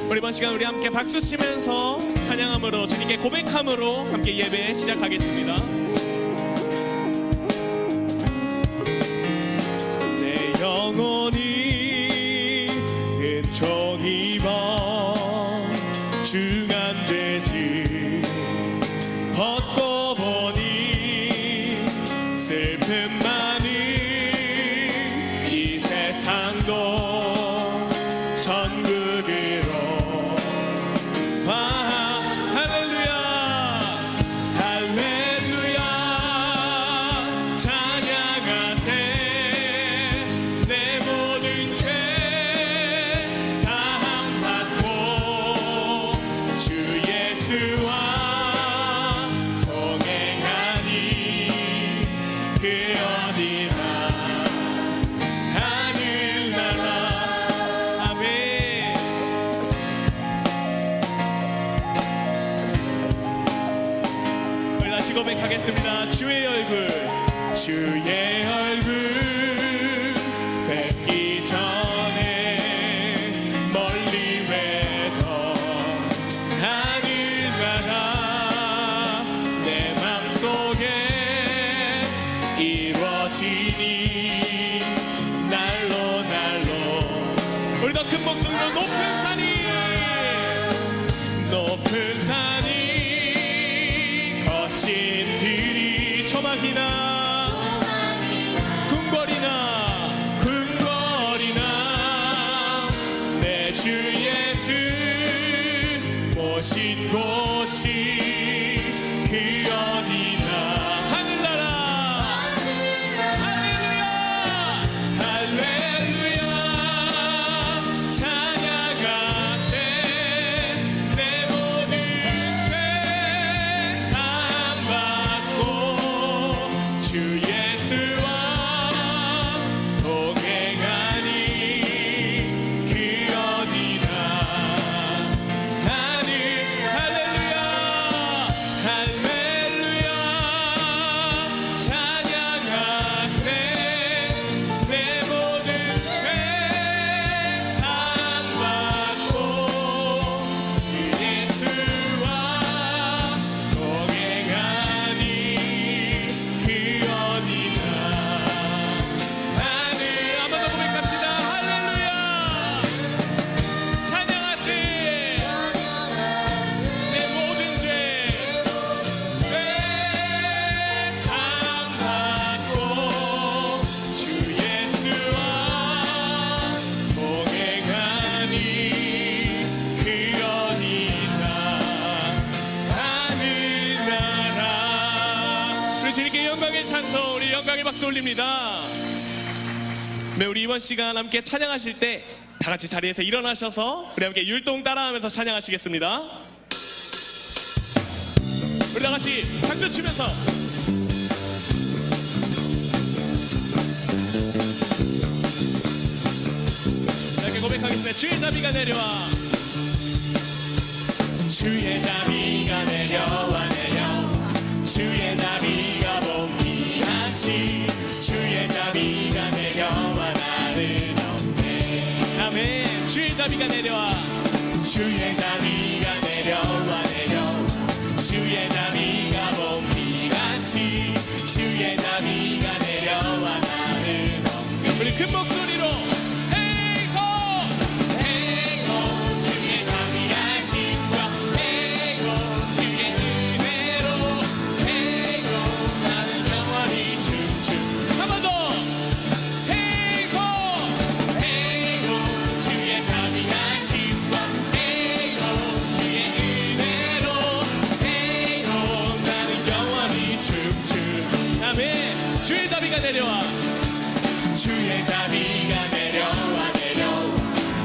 우리 이번 시간 우리 함께 박수 치면서 찬양함으로 주님께 고백함으로 함께 예배 시작하겠습니다. 내 영혼이 은총이 중한죄지 벗고 보니 슬픔 많은 이 세상도 천국으로 할렐루야 할렐루야 찬양하세 내 모든 죄 사함받고 주 예수와 동행하니 그 어디나 하늘나라. 아멘. 우리 다시 고백하겠습니다. 주의 얼굴 뵙기 전에 멀리 외던 하늘나라 내 맘속에 이루어지니 날로 날로. 우리 더 큰 목소리로 높은 산이 거친 들이 초막이나 궁궐이나 내 주 예수 모신 곳이 그 어디나 하늘나라. 할렐루야 할렐루야 찬양하세 내 모든 죄 사함받고 주 예수와 동행하니 그 어디나 할렐루야 할렐루야 찬양하세 내 모든 죄 사함받고 주 예수와 동행하니 그 어디나 하늘. 한번 더 고백합시다. 할렐루야 찬양하세 내 모든 죄 사함받고 주 예수와 동행하니 그 어디나 하늘나라. 우리 주님께 영광의 찬송, 우리 영광의 박수 올립니다. 네, 우리 이번 시간 함께 찬양하실 때 다 같이 자리에서 일어나셔서 우리 함께 율동 따라하면서 찬양하시겠습니다. 우리 다 같이 박수 치면서 이렇게 고백하겠습니다. 주의 자비가 내려와 주의 자비가 내려와 주의 자비가 봄비같이 주의 자비가 내려와 나를 덮네. 아멘. 주의 자비가 내려와 주의 자비가 내려와 주의 자비가 봄비같이 주의 자비가 내려와 나를 덮네. 우리 큰 목소리로 헤이호 주의 자비하심과 헤이호 주의 은혜로 헤이호 나는 영원히 춤추. 한 번 더 헤이호 주의 자비하심과 헤이호 주의 은혜로 헤이호 나는 영원히 춤추. 아멘. 주의 자비가 내려와 주의 자비가 내려와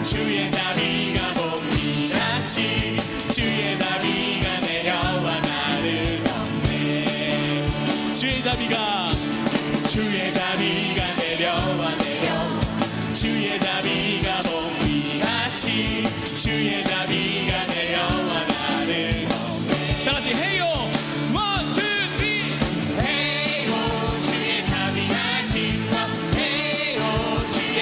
주의 자비가 봄비같이 주의 자비가 내려와 나를 덮네. 주의 자비가 내려와 주의 자비가 봄비같이 주의 자비가 내려와 나를 덮네. 다 같이 헤이요 1, 2, 3 헤이호 주의 자비하심과 헤이호 주의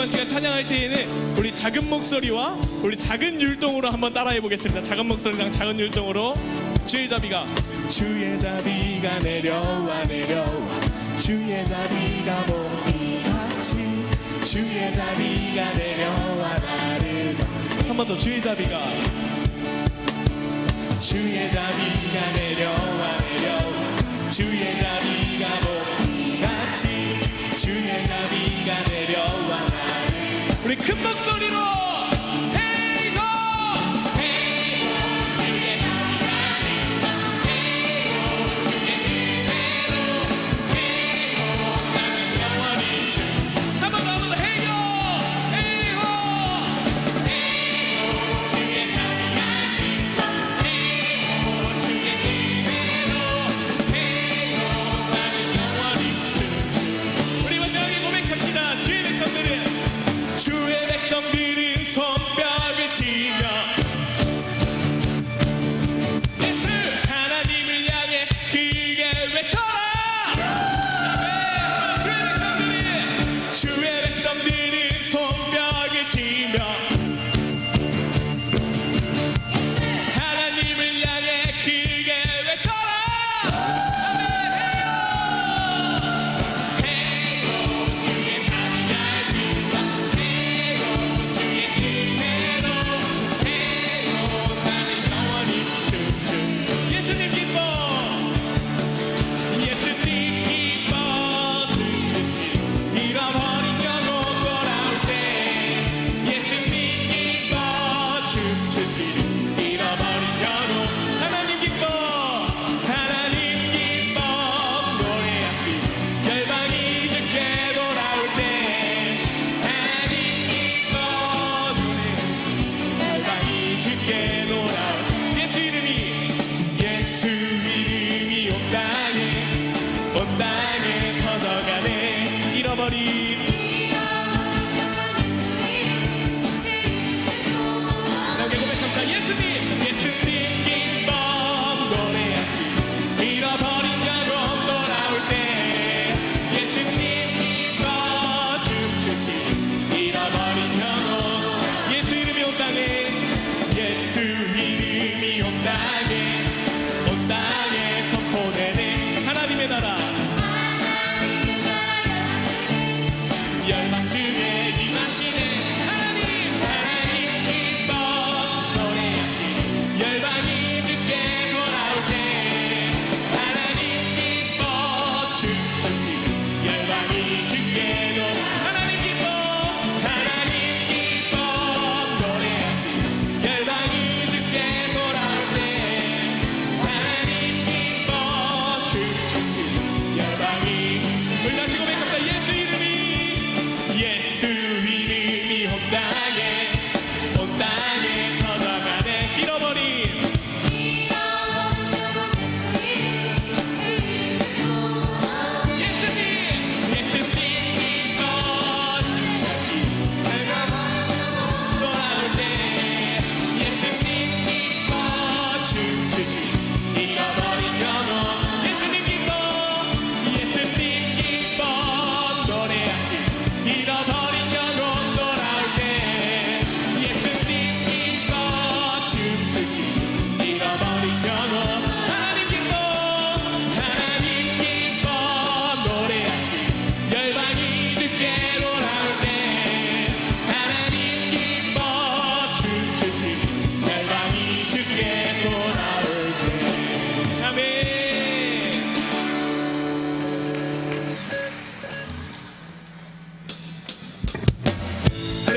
시간 찬양할 때에는 우리 작은 목소리와 우리 작은 율동으로 한번 따라해 보겠습니다. 작은 목소리랑 작은 율동으로. 주의 자비가 내려와 주의 자비가 몸이같이 주의 자비가 내려와 나를 한 번 더. 주의 자비가 내려와 주의 자비가 몸이같이 주의 자비가 내려와 나를. 우리 큰 목소리로 헤이호 헤이호 주의 자비가 헤이호 주의 은혜로 헤이호 나는 영원히 한 번 더 헤이호 헤이호 헤이호 주의 자비가 헤이호 주의 은혜로 헤이호 나는 영원히 우리 마지막에 고백합시다. 주의 백성들은 손뼉을 치며 예수 하나님을 향해 크게 외쳐라. 주의 백성들은 손뼉을 치며 하나님을 향해 크게 외쳐라.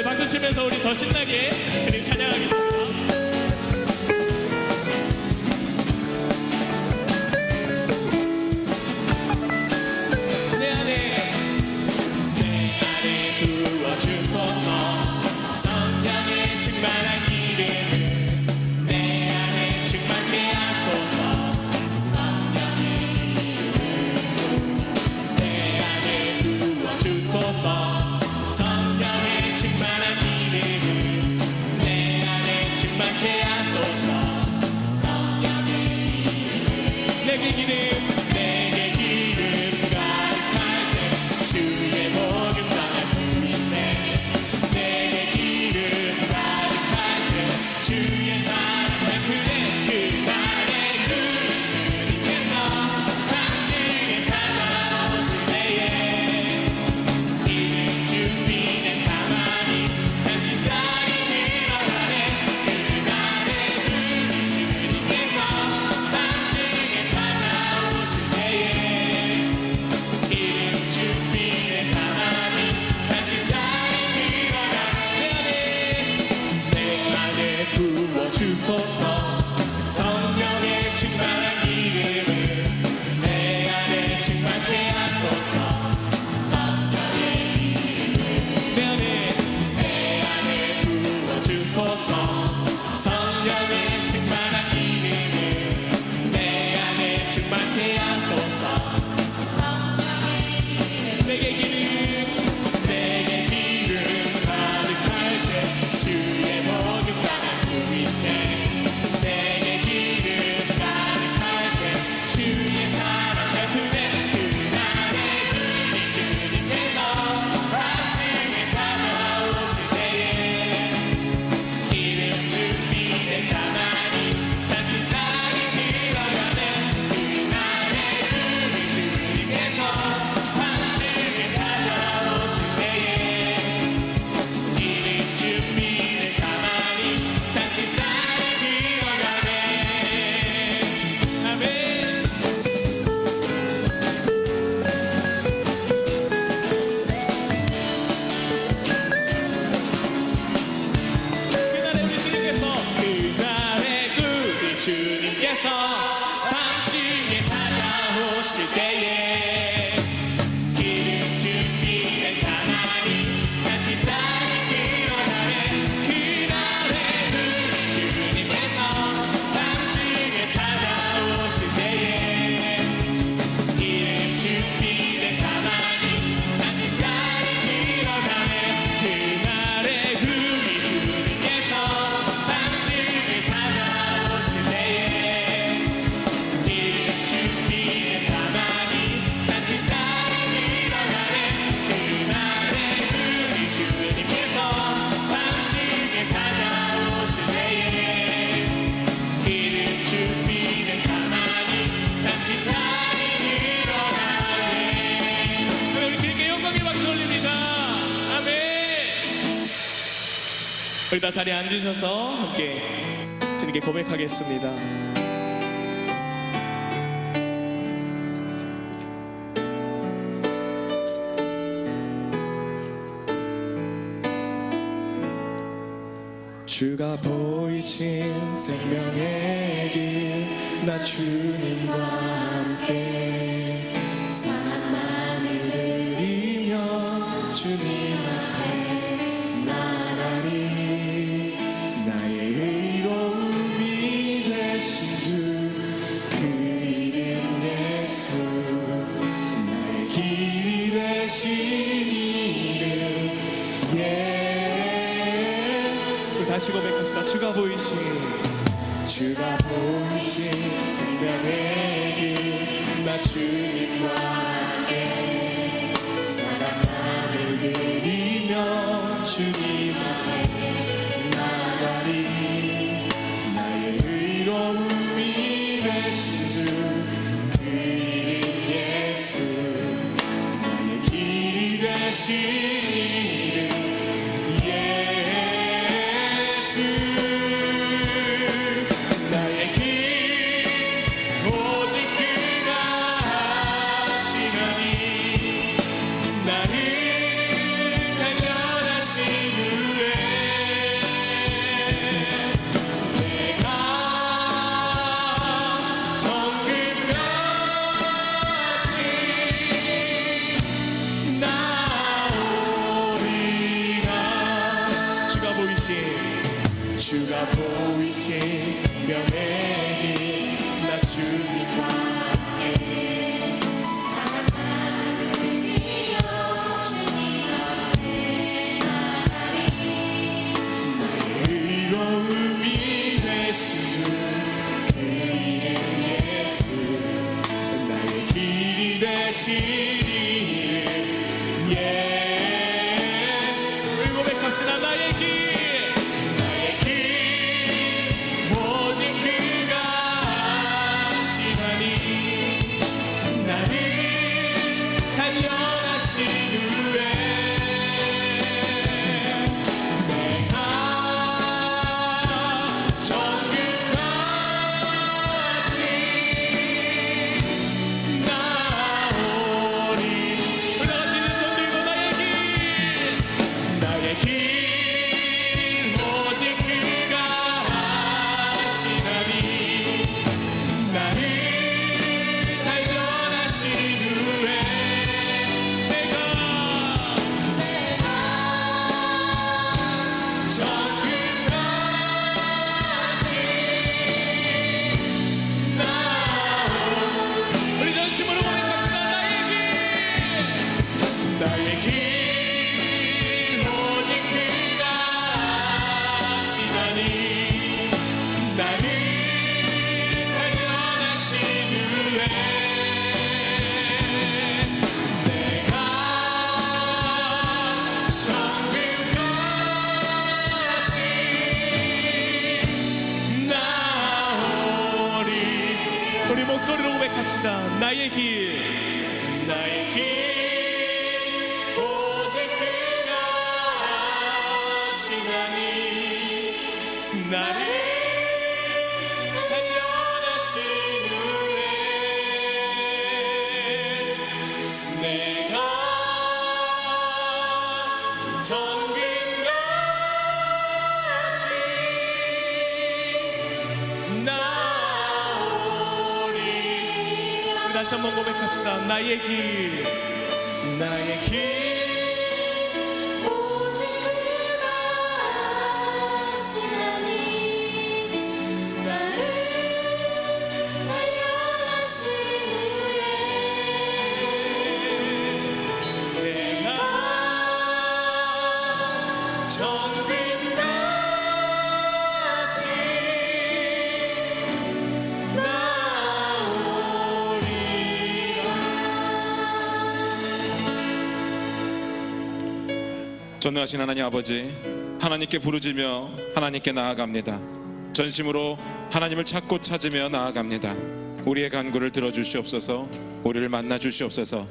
박수 치면서 우리 더 신나게 주님 찬양하겠습니다. 성령의 충만한 기름을 내 안에 찾아오실 때에 기름 준비된 가만히 잔치자리 일어나네. 그날에 우리 주님께서 밤중에 찾아오실 때에 기름 준비된 가만히 잔치자리 일어나네. 그날에 우리 주님께서 밤중에 찾아오실 때에 기름 준비된 가만히 잔치자리 일어나네. 그날에 우리 주님께서 밤중에 찾아오실 때에 기름 준비된 가만히 잔치자리 일어나네. 우리 주님께 영광의 박수 올립니다. 아멘. 우리 다 자리에 앉으셔서 함께 주님께 고백하겠습니다. 주가 보이신 생명의 길 나 주님과 함께 사랑만을 드리며 주님 앞에 나가리. 나의 의로움이 되신 주 그 이름 예수, 나의 길이 되신 이름 예수. 다시 고백합시다. 주가 보이신 생명의 길 나 주님과 함께 사랑만을 드리며 주님 앞에 나가리. 나의 의로움이 되신 주 그 이름 예수, 나의 길이 되신 이름 예수. 나의 길 오직 그가 하시나니. 나를 단련하신 후에 내가 정금같이 나오리라. 주가 보이신 생명의 길 나 주님과 함께 사랑만을 드리며 주님 앞에 나가리. 나의 의로움이 되신 주 그 이름 예수, 나의 길이 되신 이름 예수. 우리 고백합시다. 나의 길 오직 그가 하시나니. 나를 단련하신 후에 내가 정금같이 나오리. 우리 다 같이 두 손 들고 나의 길 오직 그가 하시나니. 나를 단련하신 후에 내가 정금같이 나오리. 우리 전심으로 고백합시다. 나의 길 오직 그가 하시나니. 나를 단련하신 후에 내가 정금같이 나오리. 우리 목소리로 고백합시다. 나의 길 오직 그가 하시나니. 나를 단련하신 후에 내가 정금같이 나오리. 다시 한번 고백합시다. 나의 길, 나의 길. 오직 그가 하시나니 나를 단련하시는 내가 정금같이 전능하신 하나님 아버지, 하나님께 부르짖며 하나님께 나아갑니다. 전심으로 하나님을 찾고 찾으며 나아갑니다. 우리의 간구를 들어주시옵소서. 우리를 만나 주시옵소서.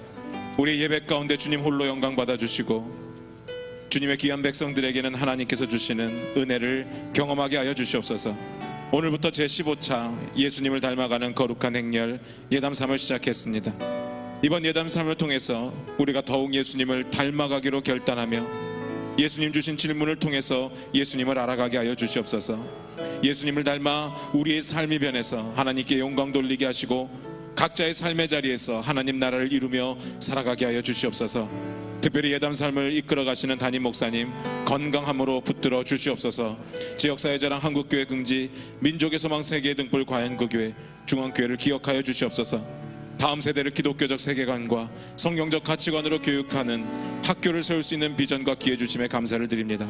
우리의 예배 가운데 주님 홀로 영광 받아주시고 주님의 귀한 백성들에게는 하나님께서 주시는 은혜를 경험하게 하여 주시옵소서. 오늘부터 제15차 예수님을 닮아가는 거룩한 행렬 예담3을 시작했습니다. 이번 예담3을 통해서 우리가 더욱 예수님을 닮아가기로 결단하며 예수님 주신 질문을 통해서 예수님을 알아가게 하여 주시옵소서. 예수님을 닮아 우리의 삶이 변해서 하나님께 영광 돌리게 하시고 각자의 삶의 자리에서 하나님 나라를 이루며 살아가게 하여 주시옵소서. 특별히 예담 삶을 이끌어 가시는 담임 목사님 건강함으로 붙들어 주시옵소서. 지역사회 자랑 한국교회 긍지, 민족의 소망 세계의 등불 과연구교회 중앙교회를 기억하여 주시옵소서. 다음 세대를 기독교적 세계관과 성경적 가치관으로 교육하는 학교를 세울 수 있는 비전과 기회 주심에 감사를 드립니다.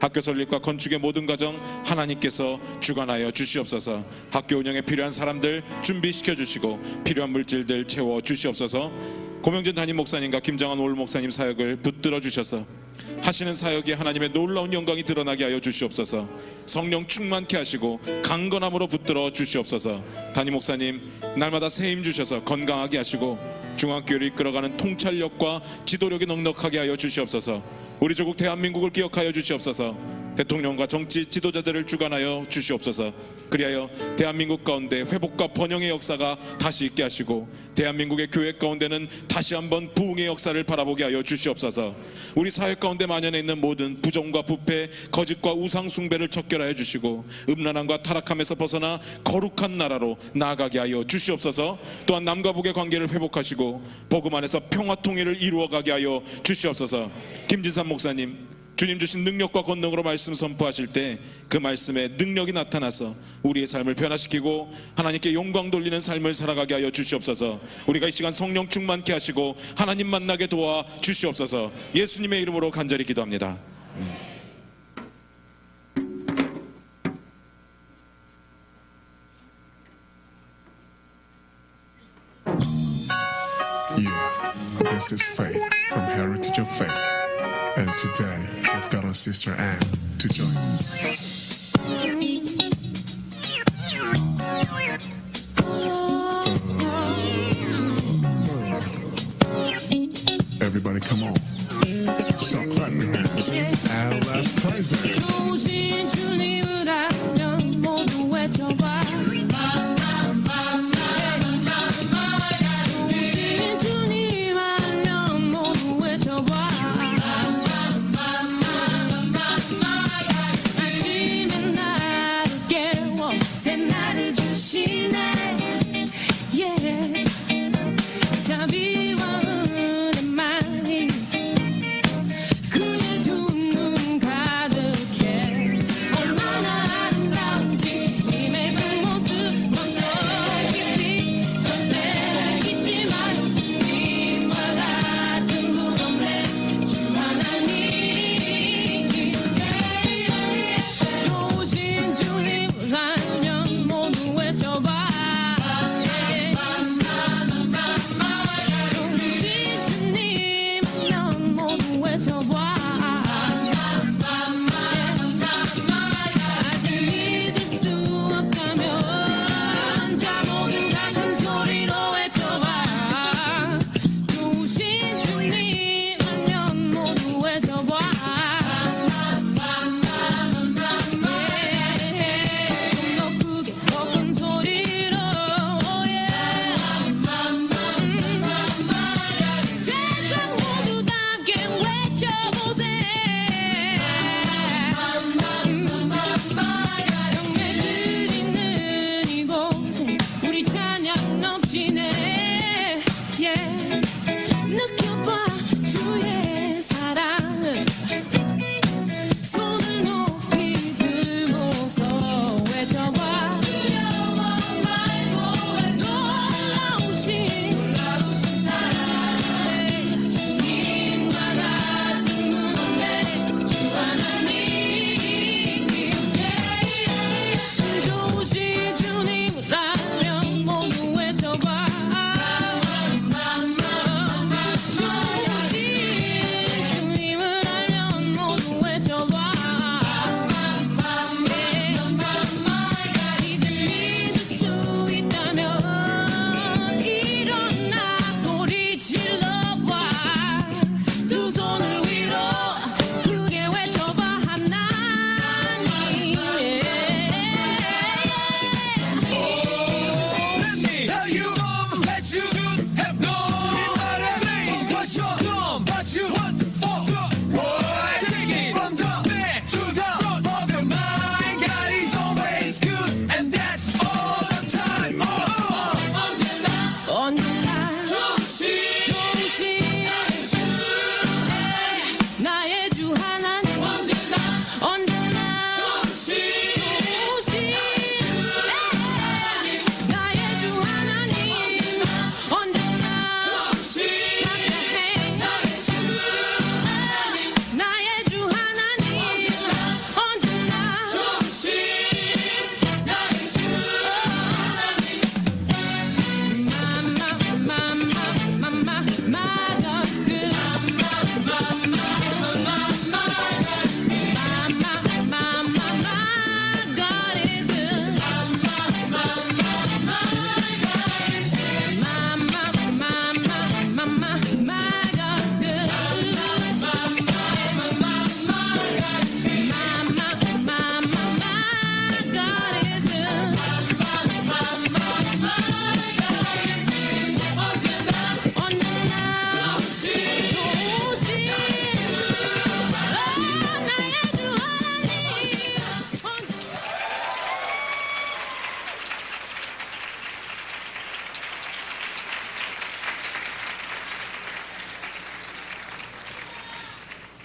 학교 설립과 건축의 모든 과정 하나님께서 주관하여 주시옵소서. 학교 운영에 필요한 사람들 준비시켜 주시고 필요한 물질들 채워 주시옵소서. 고명진 담임 목사님과 김장환 올 목사님 사역을 붙들어 주셔서 하시는 사역에 하나님의 놀라운 영광이 드러나게 하여 주시옵소서. 성령 충만케 하시고 강건함으로 붙들어 주시옵소서. 담임 목사님 날마다 새 힘 주셔서 건강하게 하시고 중앙교회를 이끌어가는 통찰력과 지도력이 넉넉하게 하여 주시옵소서. 우리 조국 대한민국을 기억하여 주시옵소서. 대통령과 정치 지도자들을 주관하여 주시옵소서. 그리하여 대한민국 가운데 회복과 번영의 역사가 다시 있게 하시고 대한민국의 교회 가운데는 다시 한번 부흥의 역사를 바라보게 하여 주시옵소서. 우리 사회 가운데 만연해 있는 모든 부정과 부패, 거짓과 우상 숭배를 척결하여 주시고 음란함과 타락함에서 벗어나 거룩한 나라로 나아가게 하여 주시옵소서. 또한 남과 북의 관계를 회복하시고 복음 안에서 평화 통일을 이루어가게 하여 주시옵소서. 김진삼 목사님 주님 주신 능력과 권능으로 말씀 선포하실 때 그 말씀에 능력이 나타나서 우리의 삶을 변화시키고 하나님께 영광 돌리는 삶을 살아가게 하여 주시옵소서. 우리가 이 시간 성령 충만케 하시고 하나님 만나게 도와 주시옵소서. 예수님의 이름으로 간절히 기도합니다. Yeah, this is Faith from Heritage of Faith. And today, we've got our sister Anne to join us. Everybody come on. So clap your hands and let's praise Him. 좋으신 주님을 알면 모두 외쳐봐. 좋으신 주님 알면 모두 외쳐봐. 아침에 나를 깨워 새날을 주시네. Yeah. 자비와 은혜만이 그의 두 눈 가득해. 얼마나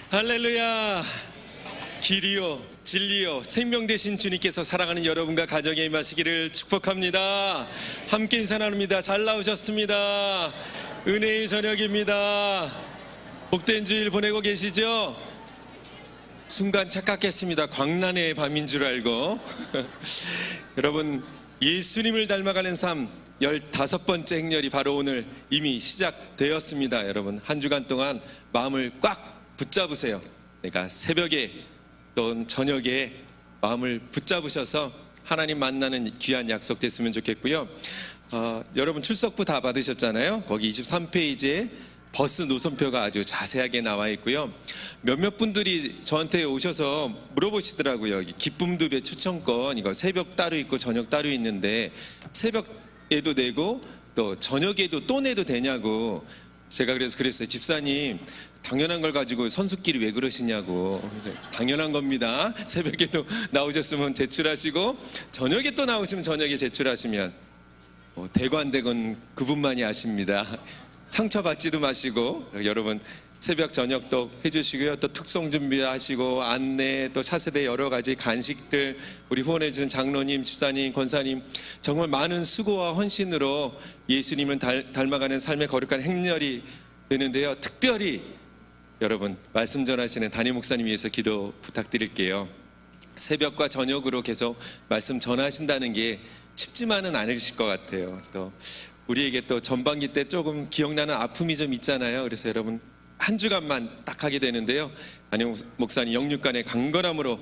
할렐루야. 길이요 진리요 생명 되신 주님께서 사랑하는 여러분과 가정에 임하시기를 축복합니다. 함께 인사 나눕니다. 잘 나오셨습니다. 은혜의 저녁입니다. 복된 주일 보내고 계시죠? 순간 착각했습니다. 광란의 밤인 줄 알고. 여러분, 예수님을 닮아가는 삶 15번째 행렬이 바로 오늘 이미 시작되었습니다. 여러분, 한 주간 동안 마음을 꽉 붙잡으세요. 내가 새벽에 또 저녁에 마음을 붙잡으셔서 하나님 만나는 귀한 약속 됐으면 좋겠고요. 여러분 출석부 다 받으셨잖아요. 거기 23페이지에 버스 노선표가 아주 자세하게 나와 있고요. 몇몇 분들이 저한테 오셔서 물어보시더라고요. 기쁨 2배 추천권, 이거 새벽 따로 있고 저녁 따로 있는데 새벽에도 내고 또 저녁에도 또 내도 되냐고. 제가 그랬어요. 집사님, 당연한 걸 가지고 선수끼리 왜 그러시냐고. 당연한 겁니다. 새벽에도 나오셨으면 제출하시고 저녁에 또 나오시면 저녁에 제출하시면 되고 안 되건 그분만이 아십니다. 상처받지도 마시고 여러분 새벽 저녁도 해주시고요. 또 특송 준비하시고 안내 또 차세대 여러 가지 간식들 우리 후원해주는 장로님, 집사님, 권사님 정말 많은 수고와 헌신으로 예수님을 닮아가는 삶의 거룩한 행렬이 되는데요. 특별히 여러분 말씀 전하시는 담임 목사님 위해서 기도 부탁드릴게요. 새벽과 저녁으로 계속 말씀 전하신다는 게 쉽지만은 않으실 것 같아요. 또 우리에게 또 전반기 때 조금 기억나는 아픔이 좀 있잖아요. 그래서 여러분 한 주간만 딱 하게 되는데요. 담임 목사님 영육간의 강건함으로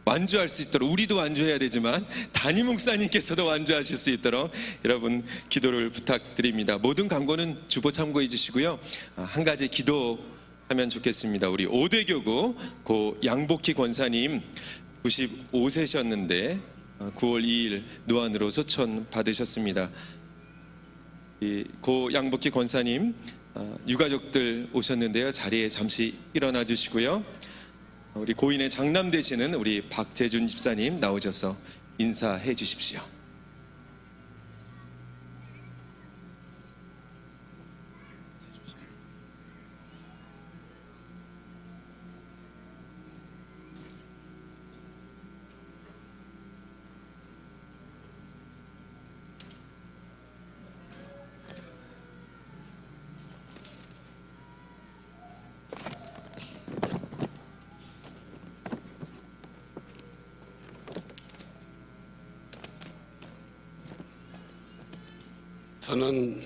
완주할 수 있도록 우리도 완주해야 되지만 담임 목사님께서도 완주하실 수 있도록 여러분 기도를 부탁드립니다. 모든 광고는 주보 참고해 주시고요. 한 가지 기도하면 좋겠습니다. 우리 5대 교구 고 양복희 권사님 95세셨는데 9월 2일 노안으로 소천 받으셨습니다. 고 양복희 권사님 유가족들 오셨는데요. 자리에 잠시 일어나 주시고요. 우리 고인의 장남 되시는 우리 박재준 집사님 나오셔서 인사해 주십시오. 저는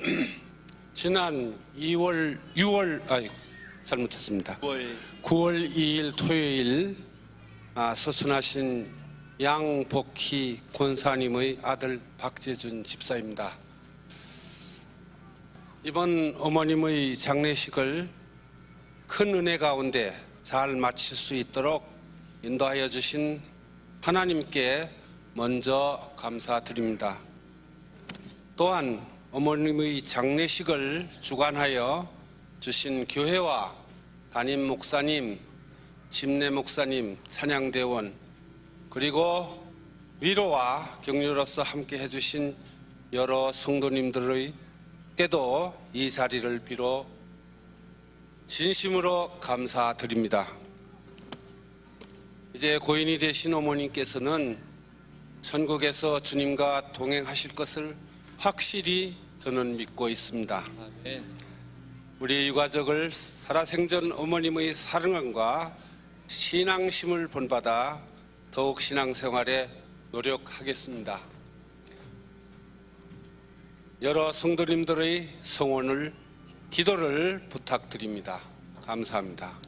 지난 9월 2일 토요일 소천하신 양복희 권사님의 아들 박재준 집사입니다. 이번 어머님의 장례식을 큰 은혜 가운데 잘 마칠 수 있도록 인도하여 주신 하나님께 먼저 감사드립니다. 또한 어머님의 장례식을 주관하여 주신 교회와 담임 목사님, 집내 목사님, 찬양대원 그리고 위로와 격려로서 함께 해주신 여러 성도님들에게도 이 자리를 빌어 진심으로 감사드립니다. 이제 고인이 되신 어머님께서는 천국에서 주님과 동행하실 것을 확실히 저는 믿고 있습니다. 우리 유가족을 살아생전 어머님의 사랑과 신앙심을 본받아 더욱 신앙생활에 노력하겠습니다. 여러 성도님들의 성원을 기도를 부탁드립니다. 감사합니다.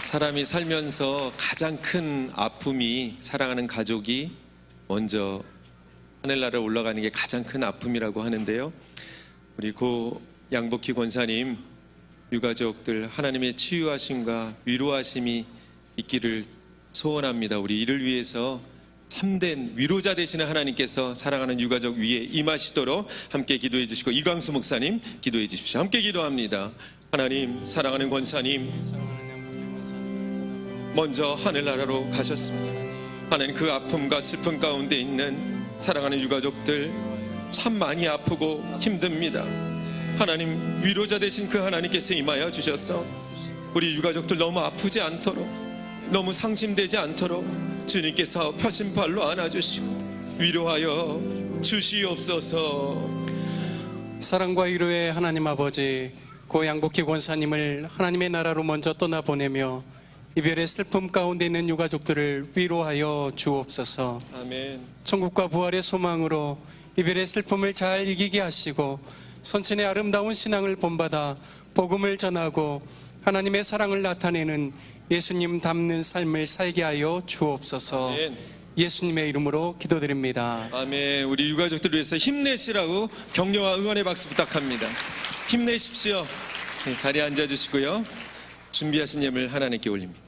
사람이 살면서 가장 큰 아픔이 사랑하는 가족이 먼저 하늘나라에 올라가는 게 가장 큰 아픔이라고 하는데요. 우리 고 양복희 권사님 유가족들 하나님의 치유하심과 위로하심이 있기를 소원합니다. 우리 이를 위해서 참된 위로자 되시는 하나님께서 사랑하는 유가족 위에 임하시도록 함께 기도해 주시고 이광수 목사님 기도해 주십시오. 함께 기도합니다. 하나님 사랑하는 권사님 먼저 하늘나라로 가셨습니다. 하나님 그 아픔과 슬픔 가운데 있는 사랑하는 유가족들 참 많이 아프고 힘듭니다. 하나님 위로자 되신 그 하나님께서 임하여 주셔서 우리 유가족들 너무 아프지 않도록, 너무 상심되지 않도록 주님께서 펴신발로 안아주시고 위로하여 주시옵소서. 사랑과 위로의 하나님 아버지, 고 양복희 권사님을 하나님의 나라로 먼저 떠나보내며 이별의 슬픔 가운데 있는 유가족들을 위로하여 주옵소서. 아멘. 천국과 부활의 소망으로 이별의 슬픔을 잘 이기게 하시고 선친의 아름다운 신앙을 본받아 복음을 전하고 하나님의 사랑을 나타내는 예수님 닮는 삶을 살게 하여 주옵소서. 아멘. 예수님의 이름으로 기도드립니다. 아멘. 우리 유가족들을 위해서 힘내시라고 격려와 응원의 박수 부탁합니다. 힘내십시오. 네, 자리에 앉아주시고요. 준비하신 예물 하나님께 올립니다.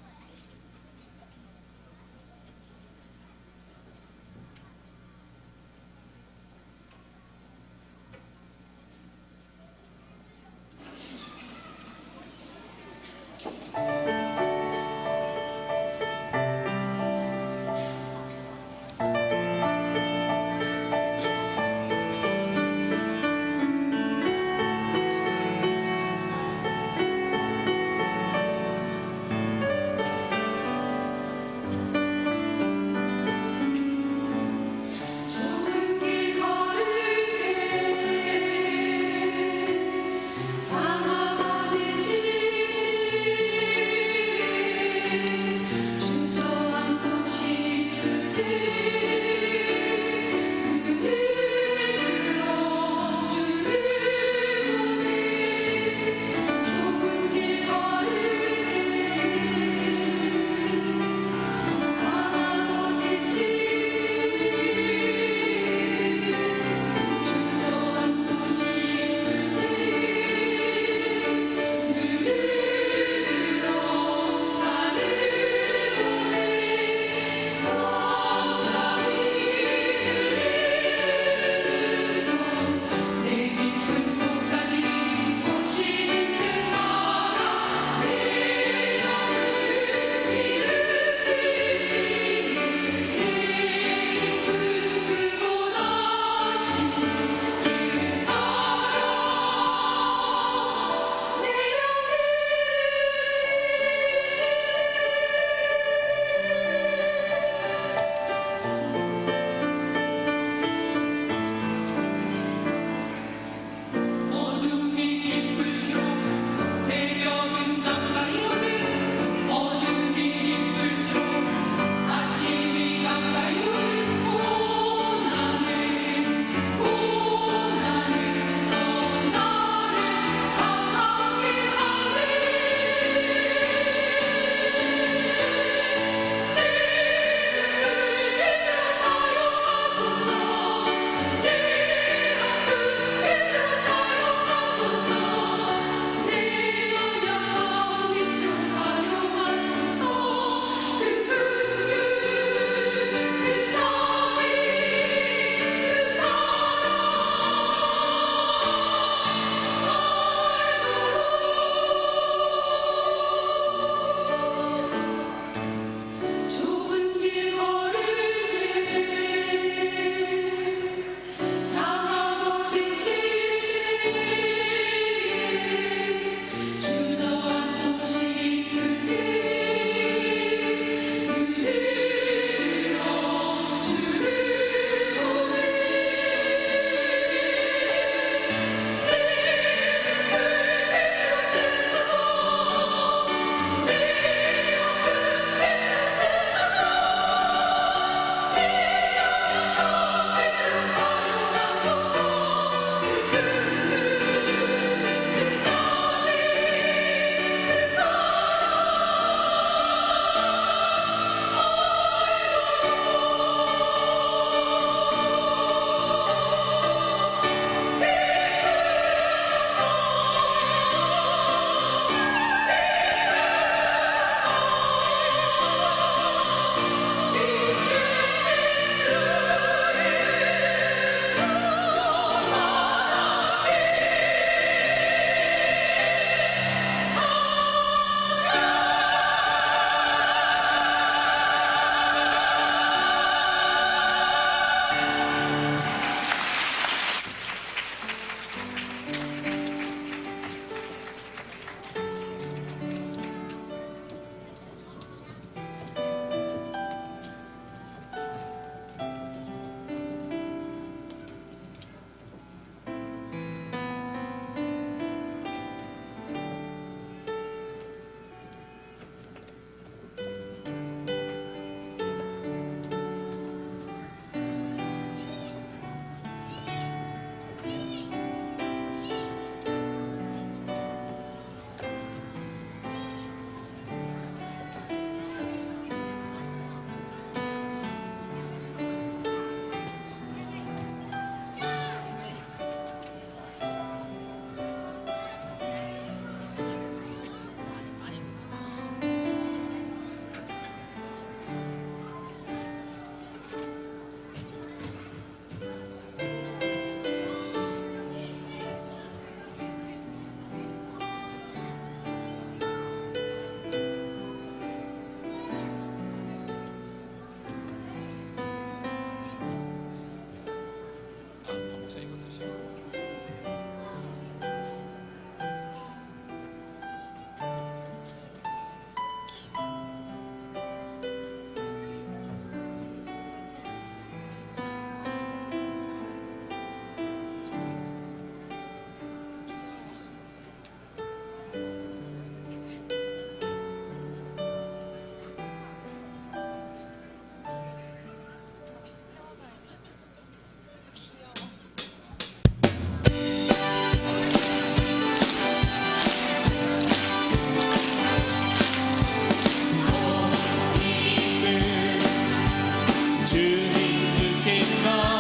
주님 주신 것온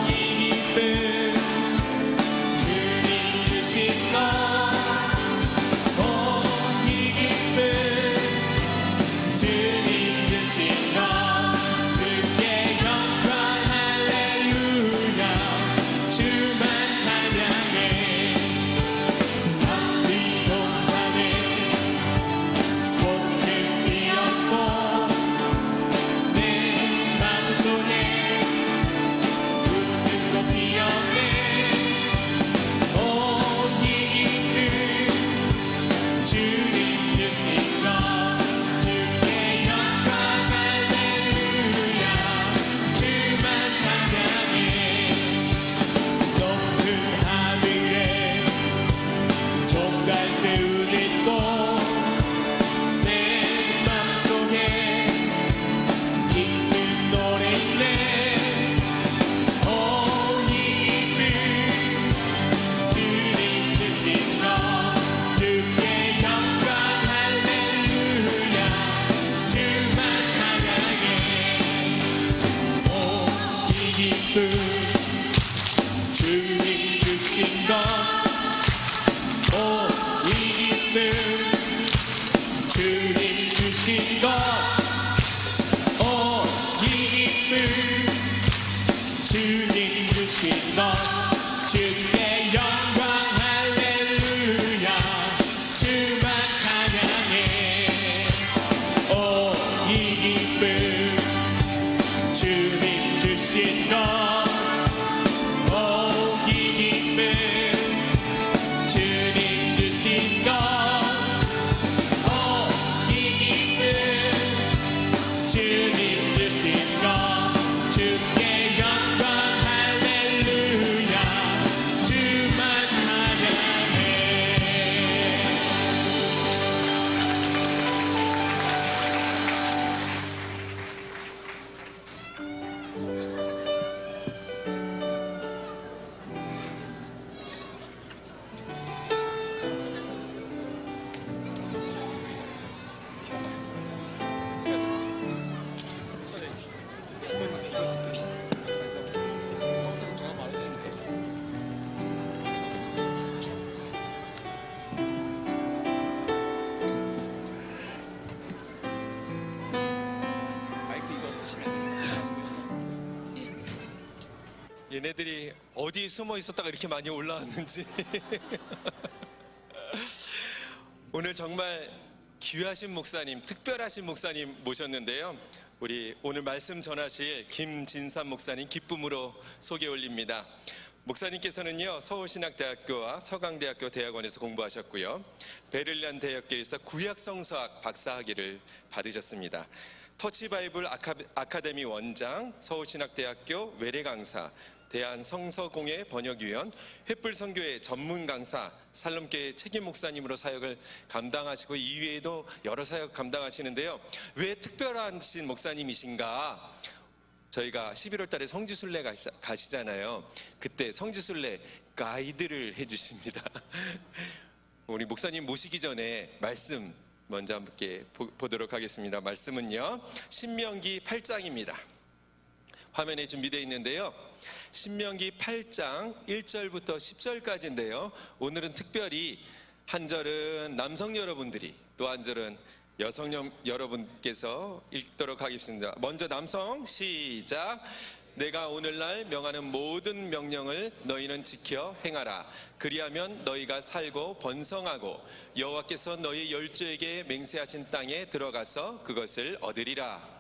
기쁨 주님 주신 것온 기쁨 주님 주신 것 주께 영광 할렐루야 주만 찬양해 이 동산에 꽃은 피었고 주님 주신 것온 기쁨 주님 주신 것온 기쁨 주님 주신 것 주께 영광 할렐루야 주만 찬양해 온 기쁨 주님 주신 것 주님 주신 것 주께 영광 할렐루야 주만 찬양해 얘네들이 어디에 숨어 있었다가 이렇게 많이 올라왔는지. 오늘 정말 귀하신 목사님, 특별하신 목사님 모셨는데요. 우리 오늘 말씀 전하실 김진삼 목사님 기쁨으로 소개 올립니다. 목사님께서는요, 서울신학대학교와 서강대학교 대학원에서 공부하셨고요, 베를린 대학교에서 구약성서학 박사학위를 받으셨습니다. 터치바이블 아카데미 원장, 서울신학대학교 외래강사, 대한성서공회 번역위원, 횃불선교회 전문강사, 살롬교회 책임목사님으로 사역을 감당하시고 이외에도 여러 사역 감당하시는데요. 왜 특별하신 목사님이신가? 저희가 11월 달에 성지순례 가시잖아요. 그때 성지순례 가이드를 해주십니다. 우리 목사님 모시기 전에 말씀 먼저 함께 보도록 하겠습니다. 말씀은요, 신명기 8장입니다. 화면에 준비되어 있는데요, 신명기 8장 1절부터 10절까지인데요 오늘은 특별히 한 절은 남성 여러분들이, 또 한 절은 여성 여러분께서 읽도록 하겠습니다. 먼저 남성, 시작. 내가 오늘날 명하는 모든 명령을 너희는 지켜 행하라. 그리하면 너희가 살고 번성하고 여호와께서 너희 열조에게 맹세하신 땅에 들어가서 그것을 얻으리라.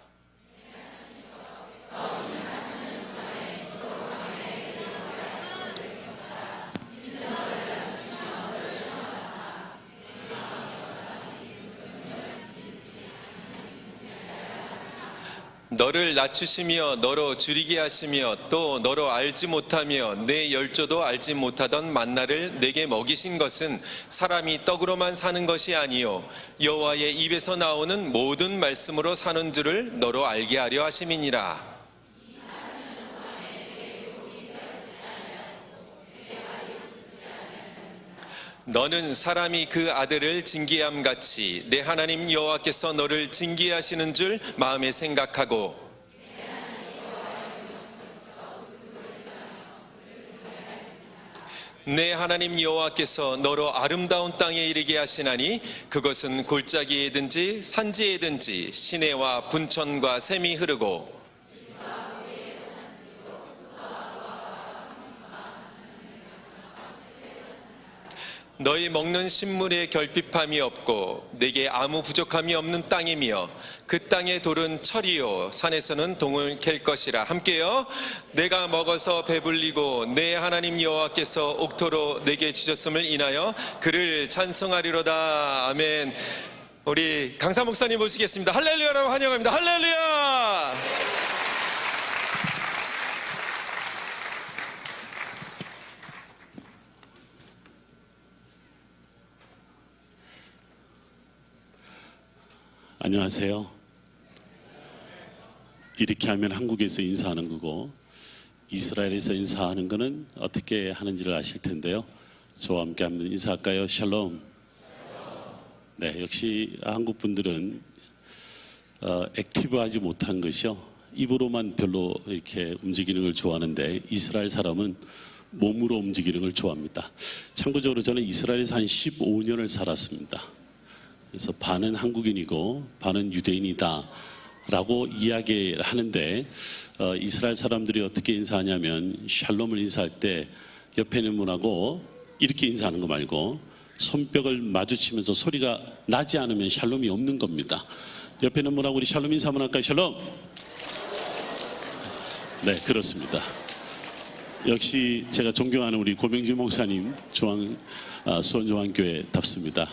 너를 낮추시며 너로 줄이게 하시며 또 너로 알지 못하며 내 열조도 알지 못하던 만나를 내게 먹이신 것은 사람이 떡으로만 사는 것이 아니요 여호와의 입에서 나오는 모든 말씀으로 사는 줄을 너로 알게 하려 하심이니라. 너는 사람이 그 아들을 징계함 같이 내 하나님 여호와께서 너를 징계하시는 줄 마음에 생각하고 내 하나님 여호와께서 너로 아름다운 땅에 이르게 하시나니 그것은 골짜기에든지 산지에든지 시내와 분천과 샘이 흐르고 너희 먹는 식물에 결핍함이 없고 내게 아무 부족함이 없는 땅이며 그 땅의 돌은 철이요 산에서는 동을 캘 것이라. 함께요. 내가 먹어서 배불리고 내 하나님 여호와께서 옥토로 내게 주셨음을 인하여 그를 찬송하리로다. 아멘. 우리 강사 목사님 모시겠습니다. 할렐루야라고 환영합니다. 할렐루야. 안녕하세요. 이렇게 하면 한국에서 인사하는 거고 이스라엘에서 인사하는 거는 어떻게 하는지를 아실 텐데요. 저와 함께 한번 인사할까요? 샬롬. 네, 역시 한국 분들은 액티브하지 못한 것이요. 입으로만 별로 이렇게 움직이는 걸 좋아하는데 이스라엘 사람은 몸으로 움직이는 걸 좋아합니다. 참고적으로 저는 이스라엘에서 한 15년을 살았습니다. 그래서 반은 한국인이고 반은 유대인이다 라고 이야기하는데 이스라엘 사람들이 어떻게 인사하냐면 샬롬을 인사할 때 옆에 있는 분하고 이렇게 인사하는 거 말고 손뼉을 마주치면서 소리가 나지 않으면 샬롬이 없는 겁니다. 옆에 있는 분하고 우리 샬롬 인사 한번 할까요? 샬롬. 네, 그렇습니다. 역시 제가 존경하는 우리 고명진 목사님 수원중앙교회답습니다.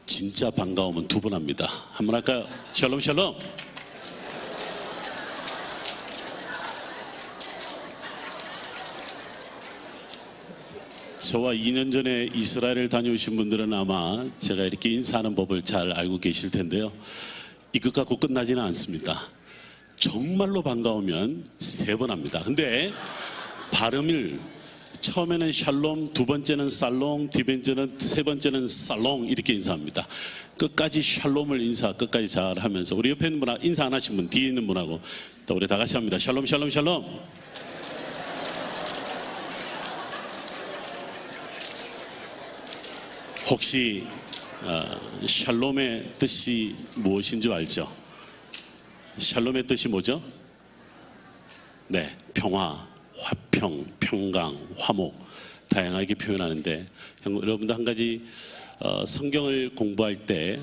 진짜 반가우면 두 번 합니다. 한번 할까요? 샬롬 샬롬. 저와 2년 전에 이스라엘을 다녀오신 분들은 아마 제가 이렇게 인사하는 법을 잘 알고 계실 텐데요. 이것 갖고 끝나지는 않습니다. 정말로 반가우면 3번 합니다. 근데 발음을 처음에는 샬롬, 두 번째는 살롱, 세 번째는 살롱 이렇게 인사합니다. 끝까지 샬롬을 끝까지 잘 하면서 우리 옆에 있는 분하고 인사 안 하신 분, 뒤에 있는 분하고 또 우리 다 같이 합니다. 샬롬 샬롬 샬롬. 혹시 샬롬의 뜻이 무엇인 줄 알죠? 샬롬의 뜻이 뭐죠? 네, 평화, 화평, 평강, 화목 다양하게 표현하는데 여러분들 한 가지 성경을 공부할 때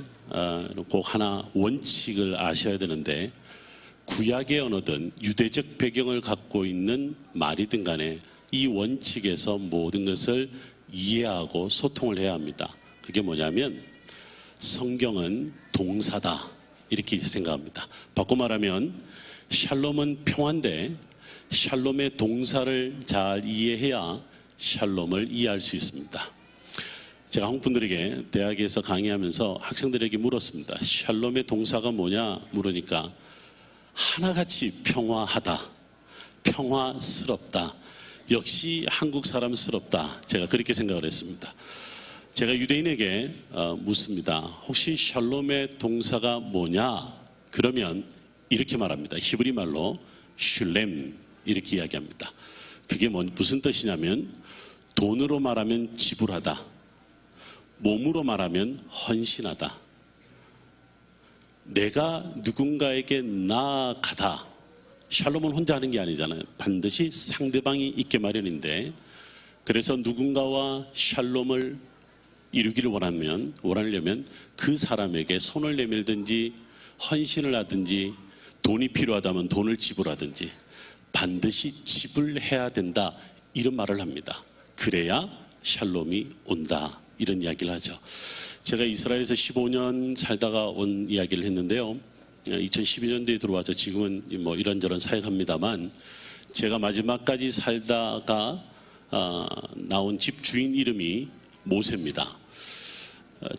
꼭 하나 원칙을 아셔야 되는데 구약의 언어든 유대적 배경을 갖고 있는 말이든 간에 이 원칙에서 모든 것을 이해하고 소통을 해야 합니다. 그게 뭐냐면 성경은 동사다 이렇게 생각합니다. 바꿔 말하면 샬롬은 평화인데 샬롬의 동사를 잘 이해해야 샬롬을 이해할 수 있습니다. 제가 한국 분들에게 대학에서 강의하면서 학생들에게 물었습니다. 샬롬의 동사가 뭐냐 물으니까 하나같이 평화하다, 평화스럽다, 역시 한국 사람스럽다. 제가 그렇게 생각을 했습니다. 제가 유대인에게 묻습니다. 혹시 샬롬의 동사가 뭐냐? 그러면 이렇게 말합니다. 히브리 말로 슐렘 이렇게 이야기합니다. 그게 무슨 뜻이냐면 돈으로 말하면 지불하다, 몸으로 말하면 헌신하다, 내가 누군가에게 나아가다. 샬롬은 혼자 하는 게 아니잖아요. 반드시 상대방이 있게 마련인데 그래서 누군가와 샬롬을 이루기를 원하려면 그 사람에게 손을 내밀든지 헌신을 하든지 돈이 필요하다면 돈을 지불하든지 반드시 지불해야 된다 이런 말을 합니다. 그래야 샬롬이 온다 이런 이야기를 하죠. 제가 이스라엘에서 15년 살다가 온 이야기를 했는데요. 2012년도에 들어와서 지금은 뭐 이런저런 사역합니다만 제가 마지막까지 살다가 나온 집 주인 이름이 모세입니다.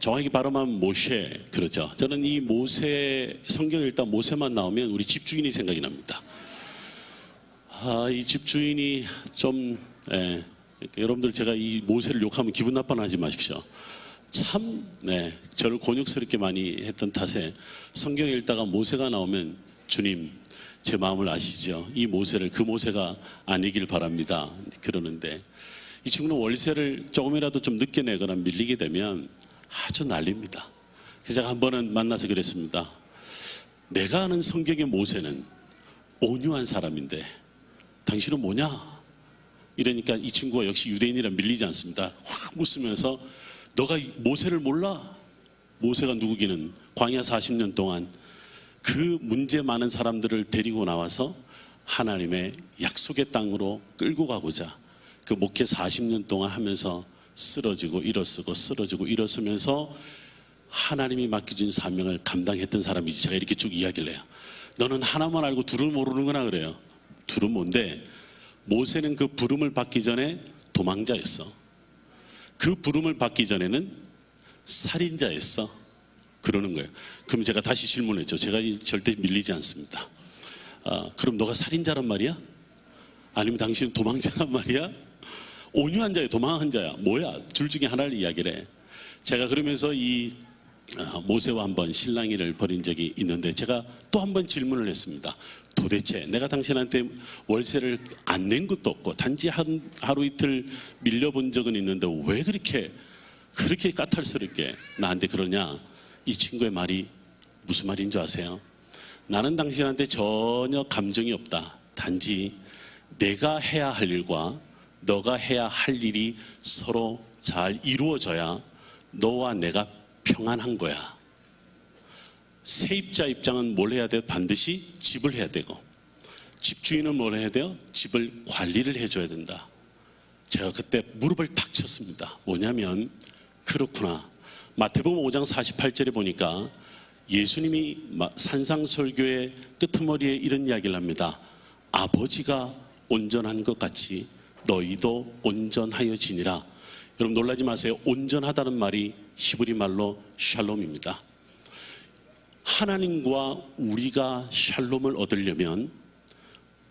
정확히 발음하면 모셰 그러죠. 저는 이 모세 성경 일단 모세만 나오면 우리 집 주인이 생각이 납니다. 이 집 주인이 좀 여러분들 제가 이 모세를 욕하면 기분 나빠하지 마십시오. 참 저를 곤욕스럽게 많이 했던 탓에 성경 읽다가 모세가 나오면 주님 제 마음을 아시죠? 이 모세를 그 모세가 아니길 바랍니다. 그러는데 이 친구는 월세를 조금이라도 좀 늦게 내거나 밀리게 되면 아주 난립니다. 그래서 제가 한 번은 만나서 그랬습니다. 내가 아는 성경의 모세는 온유한 사람인데 당신은 뭐냐? 이러니까 이 친구가 역시 유대인이라 밀리지 않습니다. 확 웃으면서 너가 모세를 몰라? 모세가 누구기는 광야 40년 동안 그 문제 많은 사람들을 데리고 나와서 하나님의 약속의 땅으로 끌고 가고자 그 목회 40년 동안 하면서 쓰러지고 일어서고 쓰러지고 일어서면서 하나님이 맡겨준 사명을 감당했던 사람이지. 제가 이렇게 쭉 이야기를 해요. 너는 하나만 알고 둘을 모르는구나 그래요. 둘은 뭔데? 모세는 그 부름을 받기 전에 도망자였어. 그 부름을 받기 전에는 살인자였어. 그러는 거예요. 그럼 제가 다시 질문했죠. 제가 절대 밀리지 않습니다. 그럼 너가 살인자란 말이야? 아니면 당신은 도망자란 말이야? 온유한 자야, 도망한 자야? 뭐야? 둘 중에 하나를 이야기를 해. 제가 그러면서 이 모세와 한번 실랑이를 벌인 적이 있는데 제가 또 한 번 질문을 했습니다. 도대체 내가 당신한테 월세를 안 낸 것도 없고 단지 하루 이틀 밀려본 적은 있는데 왜 그렇게 까탈스럽게 나한테 그러냐? 이 친구의 말이 무슨 말인 줄 아세요? 나는 당신한테 전혀 감정이 없다. 단지 내가 해야 할 일과 너가 해야 할 일이 서로 잘 이루어져야 너와 내가 평안한 거야. 세입자 입장은 뭘 해야 돼요? 반드시 집을 해야 되고 집주인은 뭘 해야 돼요? 집을 관리를 해줘야 된다. 제가 그때 무릎을 탁 쳤습니다. 뭐냐면 그렇구나. 마태복음 5장 48절에 보니까 예수님이 산상설교의 끄트머리에 이런 이야기를 합니다. 아버지가 온전한 것 같이 너희도 온전하여지니라. 여러분 놀라지 마세요. 온전하다는 말이 히브리 말로 샬롬입니다. 하나님과 우리가 샬롬을 얻으려면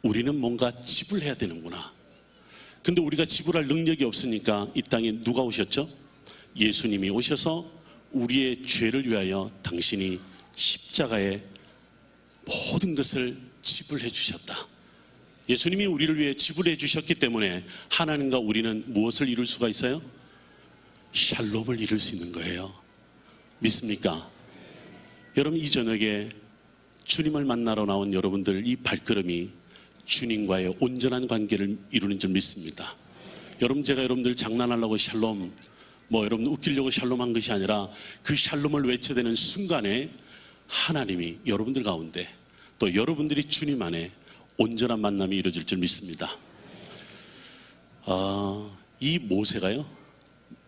우리는 뭔가 집을 해야 되는구나. 근데 우리가 집을 할 능력이 없으니까 이 땅에 누가 오셨죠? 예수님이 오셔서 우리의 죄를 위하여 당신이 십자가에 모든 것을 집을 해주셨다. 예수님이 우리를 위해 집을 해주셨기 때문에 하나님과 우리는 무엇을 이룰 수가 있어요? 샬롬을 이룰 수 있는 거예요. 믿습니까? 여러분 이 저녁에 주님을 만나러 나온 여러분들 이 발걸음이 주님과의 온전한 관계를 이루는 줄 믿습니다. 여러분 제가 여러분들 장난하려고 샬롬 여러분 웃기려고 샬롬한 것이 아니라 그 샬롬을 외쳐대는 순간에 하나님이 여러분들 가운데 또 여러분들이 주님 안에 온전한 만남이 이루어질 줄 믿습니다. 이 모세가요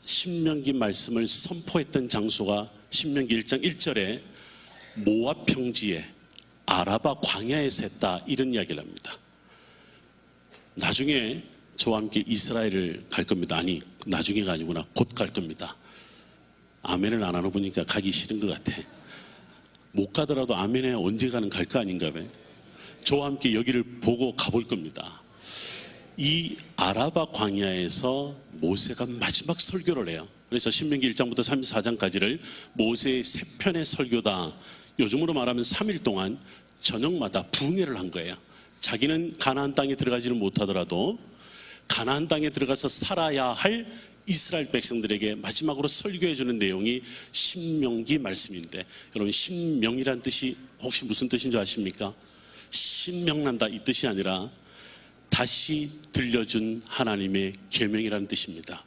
신명기 말씀을 선포했던 장소가 신명기 1장 1절에 모압 평지에 아라바 광야에서 했다 이런 이야기를 합니다. 나중에 저와 함께 이스라엘을 갈 겁니다. 아니 나중에가 아니구나. 곧 갈 겁니다. 아멘을 안 하나 보니까 가기 싫은 것 같아. 못 가더라도 아멘에 언제 가는 갈 거 아닌가 봐. 저와 함께 여기를 보고 가볼 겁니다. 이 아라바 광야에서 모세가 마지막 설교를 해요. 그래서 신명기 1장부터 34장까지를 모세의 세 편의 설교다. 요즘으로 말하면 3일 동안 저녁마다 부흥회를 한 거예요. 자기는 가나안 땅에 들어가지는 못하더라도 가나안 땅에 들어가서 살아야 할 이스라엘 백성들에게 마지막으로 설교해 주는 내용이 신명기 말씀인데 여러분 신명이란 뜻이 혹시 무슨 뜻인 줄 아십니까? 신명난다 이 뜻이 아니라 다시 들려준 하나님의 계명이라는 뜻입니다.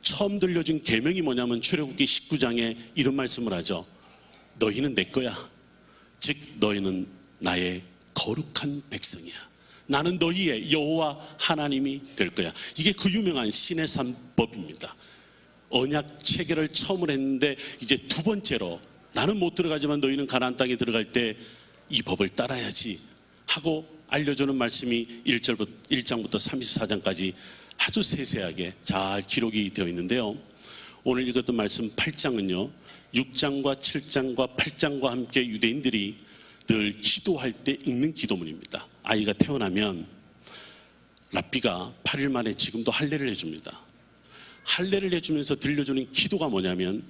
처음 들려준 계명이 뭐냐면 출애굽기 19장에 이런 말씀을 하죠. 너희는 내 거야. 즉 너희는 나의 거룩한 백성이야. 나는 너희의 여호와 하나님이 될 거야. 이게 그 유명한 신의 산법입니다. 언약 체계를 처음으로 했는데 이제 두 번째로 나는 못 들어가지만 너희는 가나안 땅에 들어갈 때 이 법을 따라야지 하고 알려주는 말씀이 1장부터 34장까지 아주 세세하게 잘 기록이 되어 있는데요. 오늘 읽었던 말씀 8장은요. 6장과 7장과 8장과 함께 유대인들이 늘 기도할 때 읽는 기도문입니다. 아이가 태어나면 랍비가 8일 만에 지금도 할례를 해줍니다. 할례를 해주면서 들려주는 기도가 뭐냐면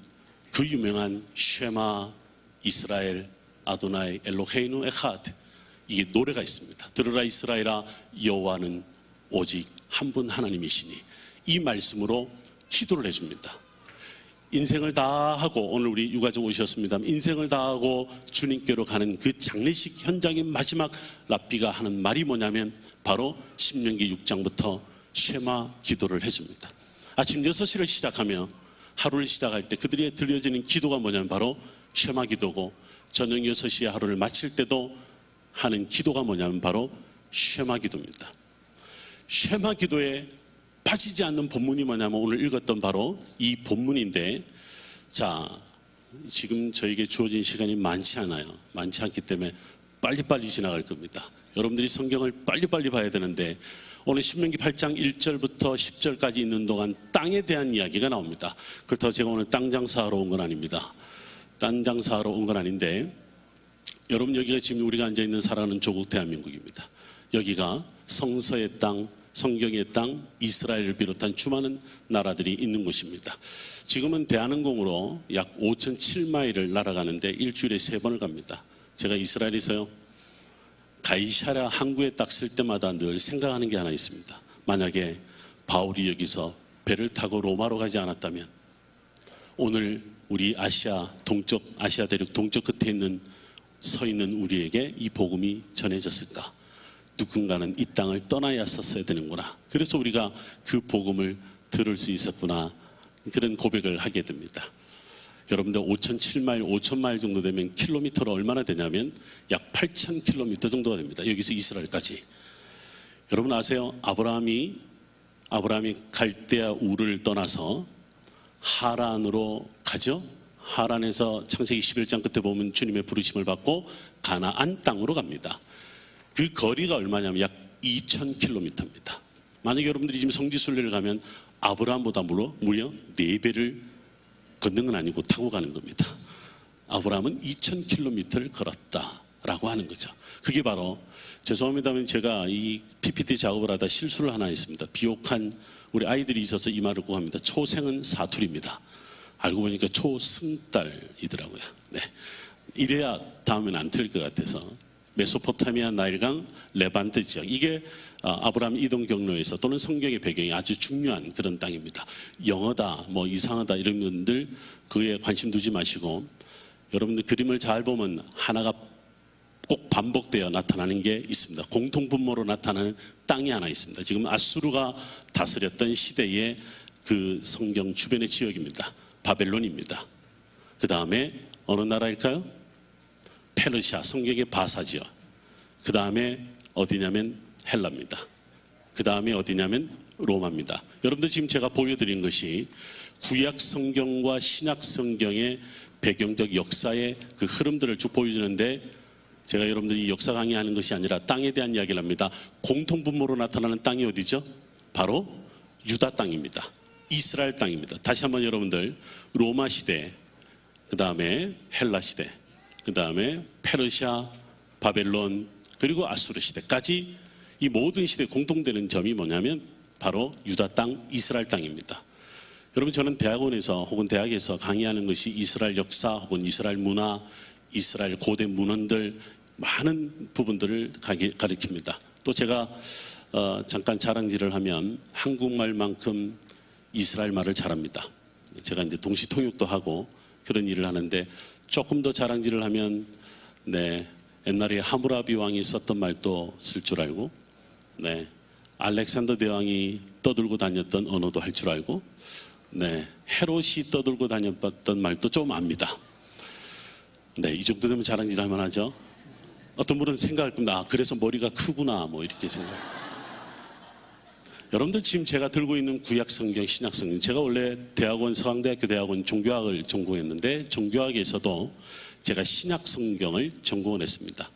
그 유명한 쉐마 이스라엘 아도나이 엘로헤이누 에하드, 이게 노래가 있습니다. 들으라 이스라엘아, 여호와는 오직 한 분 하나님이시니, 이 말씀으로 기도를 해줍니다. 인생을 다 하고, 오늘 우리 유가족 오셨습니다만 인생을 다 하고 주님께로 가는 그 장례식 현장의 마지막 랍비가 하는 말이 뭐냐면 바로 신명기 6장부터 쉐마 기도를 해줍니다. 아침 6시를 시작하며 하루를 시작할 때 그들이 들려지는 기도가 뭐냐면 바로 쉐마 기도고, 저녁 6시에 하루를 마칠 때도 하는 기도가 뭐냐면 바로 쉐마 기도입니다. 쉐마 기도에 빠지지 않는 본문이 뭐냐면 오늘 읽었던 바로 이 본문인데, 자, 지금 저에게 주어진 시간이 많지 않아요. 많지 않기 때문에 빨리빨리 지나갈 겁니다. 여러분들이 성경을 빨리빨리 봐야 되는데, 오늘 신명기 8장 1절부터 10절까지 있는 동안 땅에 대한 이야기가 나옵니다. 그렇다고 제가 오늘 땅 장사하러 온 건 아닙니다. 땅 장사하러 온 건 아닌데, 여러분 여기가 지금 우리가 앉아있는 살아가는 조국 대한민국입니다. 여기가 성서의 땅, 성경의 땅, 이스라엘을 비롯한 수많은 나라들이 있는 곳입니다. 지금은 대한항공으로 약 5,007마일을 날아가는데 일주일에 3번을 갑니다. 제가 이스라엘에서요, 가이샤랴 항구에 딱 쓸 때마다 늘 생각하는 게 하나 있습니다. 만약에 바울이 여기서 배를 타고 로마로 가지 않았다면 오늘 우리 아시아 대륙 동쪽 끝에 서 있는 우리에게 이 복음이 전해졌을까? 누군가는 이 땅을 떠나야 썼어야 되는구나. 그래서 우리가 그 복음을 들을 수 있었구나. 그런 고백을 하게 됩니다. 여러분들 5,007마일, 5,000마일 정도 되면 킬로미터로 얼마나 되냐면 약 8,000km 정도가 됩니다. 여기서 이스라엘까지. 여러분 아세요? 아브라함이 갈대아 우를 떠나서 하란으로 가죠. 하란에서 창세기 11장 끝에 보면 주님의 부르심을 받고 가나안 땅으로 갑니다. 그 거리가 얼마냐면 약 2,000km입니다. 만약에 여러분들이 지금 성지순례를 가면 아브라함보다 무려 4배를 걷는 건 아니고 타고 가는 겁니다. 아브라함은 2,000km를 걸었다라고 하는 거죠. 그게 바로, 죄송합니다만 제가 이 PPT 작업을 하다 실수를 하나 했습니다. 비옥한 우리 아이들이 있어서 이 말을 꼭 합니다. 초생은 사투리입니다. 알고 보니까 초승달이더라고요. 네. 이래야 다음엔 안 틀릴 것 같아서. 메소포타미아 나일강 레반트 지역, 이게 아브라함 이동 경로에서 또는 성경의 배경이 아주 중요한 그런 땅입니다. 영어다 뭐 이상하다 이런 분들 그에 관심 두지 마시고, 여러분들 그림을 잘 보면 하나가 꼭 반복되어 나타나는 게 있습니다. 공통분모로 나타나는 땅이 하나 있습니다. 지금 아수르가 다스렸던 시대의 그 성경 주변의 지역입니다. 바벨론입니다. 그 다음에 어느 나라일까요? 페르시아, 성경의 바사 지역. 그 다음에 어디냐면 헬라입니다. 그 다음에 어디냐면 로마입니다. 여러분들 지금 제가 보여드린 것이 구약 성경과 신약 성경의 배경적 역사의 그 흐름들을 쭉 보여주는데, 제가 여러분들이 역사 강의하는 것이 아니라 땅에 대한 이야기를 합니다. 공통분모로 나타나는 땅이 어디죠? 바로 유다 땅입니다. 이스라엘 땅입니다. 다시 한번 여러분들, 로마 시대, 그 다음에 헬라 시대, 그 다음에 페르시아, 바벨론, 그리고 아수르 시대까지 이 모든 시대에 공통되는 점이 뭐냐면 바로 유다 땅, 이스라엘 땅입니다. 여러분, 저는 대학원에서 혹은 대학에서 강의하는 것이 이스라엘 역사 혹은 이스라엘 문화, 이스라엘 고대 문헌들 많은 부분들을 가리킵니다. 또 제가 잠깐 자랑질을 하면 한국말만큼 이스라엘 말을 잘합니다. 제가 이제 동시 통역도 하고 그런 일을 하는데, 조금 더 자랑질을 하면 옛날에 하무라비 왕이 썼던 말도 쓸 줄 알고, 알렉산더 대왕이 떠들고 다녔던 언어도 할 줄 알고, 헤롯이 떠들고 다녔던 말도 좀 압니다. 이 정도 되면 자랑질 할 만하죠. 어떤 분은 생각할 겁니다. 그래서 머리가 크구나 뭐 이렇게 생각. 여러분들 지금 제가 들고 있는 구약 성경, 신약 성경, 제가 원래 대학원, 서강대학교 대학원 종교학을 전공했는데 종교학에서도 제가 신약 성경을 전공을 했습니다.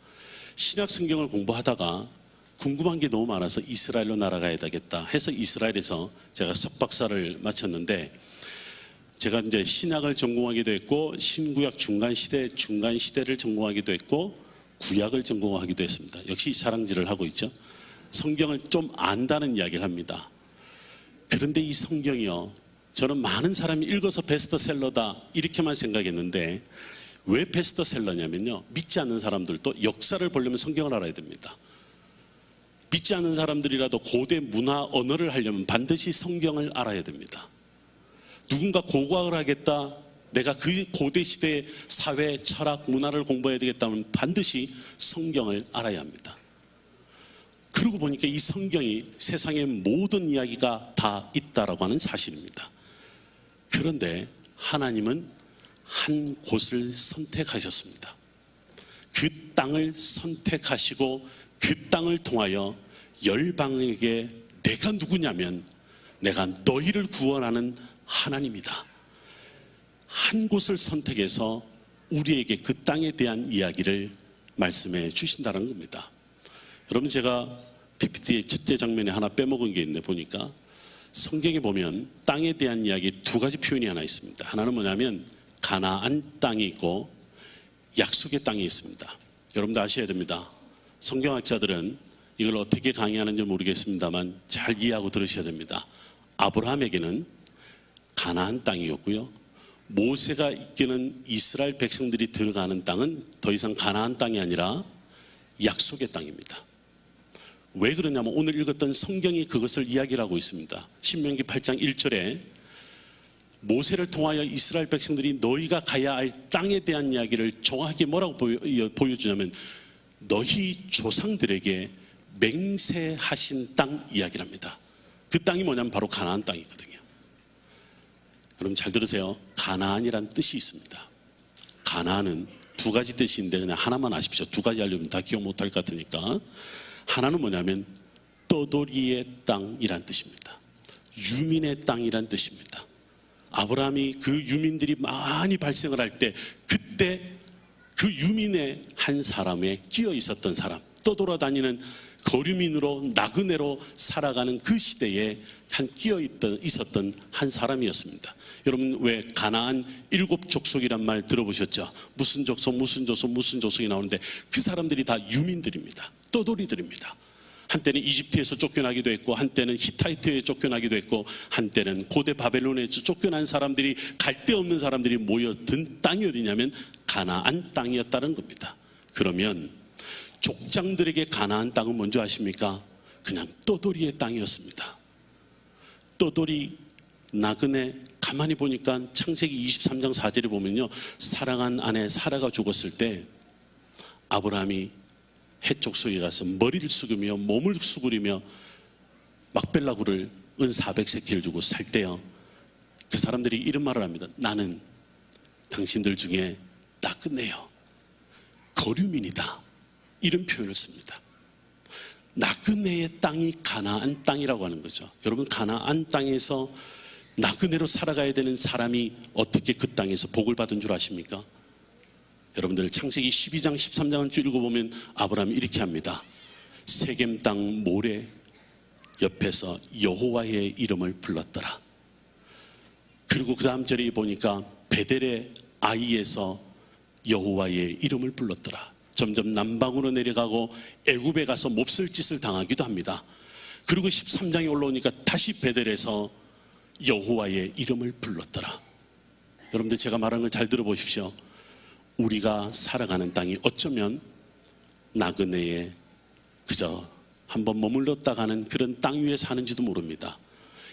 신약 성경을 공부하다가 궁금한 게 너무 많아서 이스라엘로 날아가야 되겠다 해서 이스라엘에서 제가 석박사를 마쳤는데, 제가 이제 신약을 전공하기도 했고 신구약 중간시대를 전공하기도 했고 구약을 전공하기도 했습니다. 역시 사랑질을 하고 있죠. 성경을 좀 안다는 이야기를 합니다. 그런데 이 성경이요, 저는 많은 사람이 읽어서 베스트셀러다 이렇게만 생각했는데, 왜 베스트셀러냐면요, 믿지 않는 사람들도 역사를 보려면 성경을 알아야 됩니다. 믿지 않는 사람들이라도 고대 문화 언어를 하려면 반드시 성경을 알아야 됩니다. 누군가 고고학을 하겠다, 내가 그 고대 시대의 사회, 철학, 문화를 공부해야 되겠다면 반드시 성경을 알아야 합니다. 그러고 보니까 이 성경이 세상의 모든 이야기가 다 있다라고 하는 사실입니다. 그런데 하나님은 한 곳을 선택하셨습니다. 그 땅을 선택하시고 그 땅을 통하여 열방에게 내가 누구냐면 내가 너희를 구원하는 하나님이다. 한 곳을 선택해서 우리에게 그 땅에 대한 이야기를 말씀해 주신다는 겁니다. 여러분, 제가 PPT의 첫째 장면에 하나 빼먹은 게 있네 보니까, 성경에 보면 땅에 대한 이야기 두 가지 표현이 하나 있습니다. 하나는 뭐냐면 가나안 땅이 있고 약속의 땅이 있습니다. 여러분도 아셔야 됩니다. 성경학자들은 이걸 어떻게 강의하는지 모르겠습니다만 잘 이해하고 들으셔야 됩니다. 아브라함에게는 가나안 땅이었고요, 모세가 이끄는 이스라엘 백성들이 들어가는 땅은 더 이상 가나안 땅이 아니라 약속의 땅입니다. 왜 그러냐면 오늘 읽었던 성경이 그것을 이야기를 하고 있습니다. 신명기 8장 1절에 모세를 통하여 이스라엘 백성들이 너희가 가야 할 땅에 대한 이야기를 정확하게 뭐라고 보여주냐면 너희 조상들에게 맹세하신 땅 이야기를 합니다. 그 땅이 뭐냐면 바로 가나안 땅이거든요. 그럼 잘 들으세요. 가나안이란 뜻이 있습니다. 가나안은 두 가지 뜻이 있는데 그냥 하나만 아십시오. 두 가지 알려면 다 기억 못할 것 같으니까. 하나는 뭐냐면 떠돌이의 땅이란 뜻입니다. 유민의 땅이란 뜻입니다. 아브라함이 그 유민들이 많이 발생을 할 때 그때 그 유민의 한 사람에 끼어 있었던 사람, 떠돌아다니는 거류민으로 나그네로 살아가는 그 시대에 한 끼어 있었던 한 사람이었습니다. 여러분, 왜 가나안 7족속이란 말 들어보셨죠? 무슨 족속 무슨 족속 무슨 족속이 나오는데 그 사람들이 다 유민들입니다. 떠돌이들입니다. 한때는 이집트에서 쫓겨나기도 했고, 한때는 히타이트에 쫓겨나기도 했고, 한때는 고대 바벨론에 쫓겨난 사람들이, 갈 데 없는 사람들이 모여든 땅이 어디냐면 가나안 땅이었다는 겁니다. 그러면 족장들에게 가나안 땅은 뭔지 아십니까? 그냥 떠돌이의 땅이었습니다. 떠돌이, 나그네. 가만히 보니까 창세기 23장 4절에 보면요, 사랑한 아내 사라가 죽었을 때 아브라함이 해쪽 속에 가서 머리를 숙이며 몸을 수그리며 막벨라굴을 은 400세키를 주고 살 때요, 그 사람들이 이런 말을 합니다. 나는 당신들 중에 나그네요, 거류민이다, 이런 표현을 씁니다. 나그네의 땅이 가나안 땅이라고 하는 거죠. 여러분, 가나안 땅에서 나그네로 살아가야 되는 사람이 어떻게 그 땅에서 복을 받은 줄 아십니까? 여러분들 창세기 12장 13장을 쭉 읽어보면 아브라함이 이렇게 합니다. 세겜 땅 모래 옆에서 여호와의 이름을 불렀더라. 그리고 그 다음 절에 보니까 베델의 아이에서 여호와의 이름을 불렀더라. 점점 남방으로 내려가고 애굽에 가서 몹쓸 짓을 당하기도 합니다. 그리고 13장에 올라오니까 다시 베델에서 여호와의 이름을 불렀더라. 여러분들, 제가 말하는 걸 잘 들어보십시오. 우리가 살아가는 땅이 어쩌면 나그네에 그저 한번 머물렀다 가는 그런 땅 위에 사는지도 모릅니다.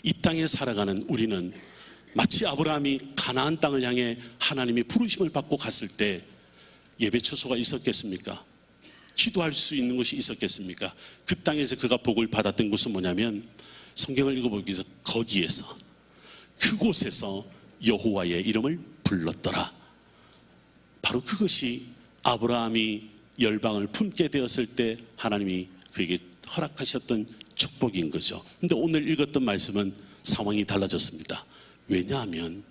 이 땅에 살아가는 우리는 마치 아브라함이 가나안 땅을 향해 하나님의 부르심을 받고 갔을 때 예배 처소가 있었겠습니까? 기도할 수 있는 곳이 있었겠습니까? 그 땅에서 그가 복을 받았던 곳은 뭐냐면, 성경을 읽어보기 위해서 거기에서, 그곳에서 여호와의 이름을 불렀더라. 바로 그것이 아브라함이 열방을 품게 되었을 때 하나님이 그에게 허락하셨던 축복인 거죠. 근데 오늘 읽었던 말씀은 상황이 달라졌습니다. 왜냐하면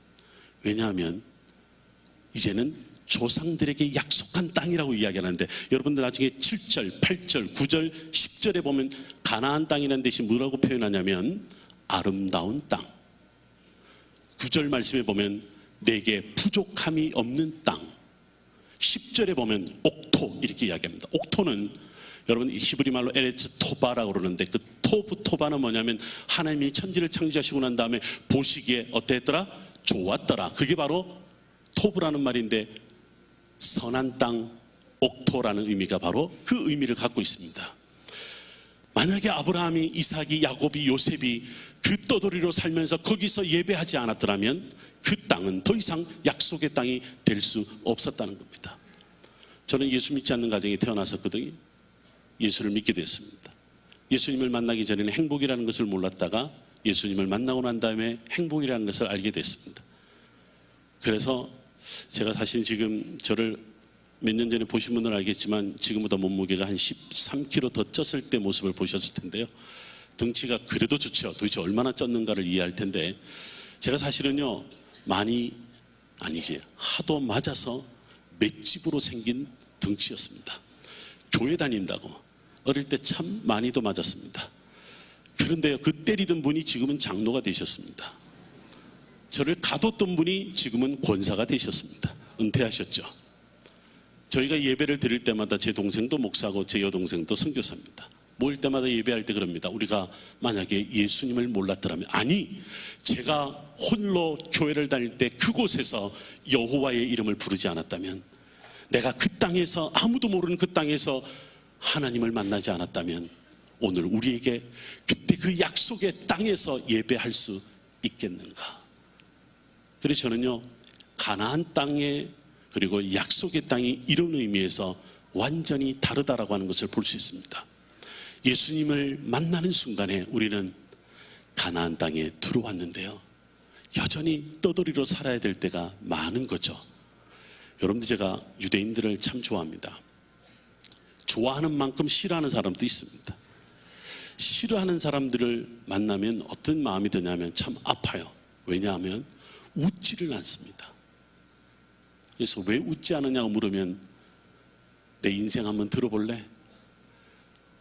이제는 조상들에게 약속한 땅이라고 이야기하는데, 여러분들 나중에 7절, 8절, 9절, 10절에 보면 가나안 땅이라는 대신 뭐라고 표현하냐면 아름다운 땅. 9절 말씀에 보면 내게 부족함이 없는 땅. 10절에 보면 옥토 이렇게 이야기합니다. 옥토는 여러분 히브리 말로 에레츠 토바라고 그러는데, 그 토바는 뭐냐면 하나님이 천지를 창조하시고 난 다음에 보시기에 어땠더라? 좋았더라. 그게 바로 토브라는 말인데, 선한 땅, 옥토라는 의미가 바로 그 의미를 갖고 있습니다. 만약에 아브라함이, 이삭이, 야곱이, 요셉이 그 떠돌이로 살면서 거기서 예배하지 않았더라면 그 땅은 더 이상 약속의 땅이 될 수 없었다는 겁니다. 저는 예수 믿지 않는 가정에 태어났었거든요. 예수를 믿게 됐습니다. 예수님을 만나기 전에는 행복이라는 것을 몰랐다가 예수님을 만나고 난 다음에 행복이라는 것을 알게 됐습니다. 그래서 제가 사실 지금 저를 몇 년 전에 보신 분들은 알겠지만 지금보다 몸무게가 한 13kg 더 쪘을 때 모습을 보셨을 텐데요. 등치가 그래도 좋죠. 도대체 얼마나 쪘는가를 이해할 텐데, 제가 사실은요 많이 아니지 하도 맞아서 맷집으로 생긴 등치였습니다. 교회 다닌다고 어릴 때 참 많이도 맞았습니다. 그런데요, 그 때리던 분이 지금은 장로가 되셨습니다. 저를 가뒀던 분이 지금은 권사가 되셨습니다. 은퇴하셨죠. 저희가 예배를 드릴 때마다 제 동생도 목사고 제 여동생도 선교사입니다. 모일 때마다 예배할 때 그럽니다. 우리가 만약에 예수님을 몰랐더라면, 아니 제가 홀로 교회를 다닐 때 그곳에서 여호와의 이름을 부르지 않았다면, 내가 그 땅에서, 아무도 모르는 그 땅에서 하나님을 만나지 않았다면 오늘 우리에게 그때 그 약속의 땅에서 예배할 수 있겠는가. 그래서 저는요 가나안 땅에, 그리고 약속의 땅이 이런 의미에서 완전히 다르다라고 하는 것을 볼 수 있습니다. 예수님을 만나는 순간에 우리는 가나안 땅에 들어왔는데요, 여전히 떠돌이로 살아야 될 때가 많은 거죠. 여러분들, 제가 유대인들을 참 좋아합니다. 좋아하는 만큼 싫어하는 사람도 있습니다. 싫어하는 사람들을 만나면 어떤 마음이 드냐면 참 아파요. 왜냐하면 웃지를 않습니다. 그래서 왜 웃지 않느냐고 물으면, 내 인생 한번 들어볼래?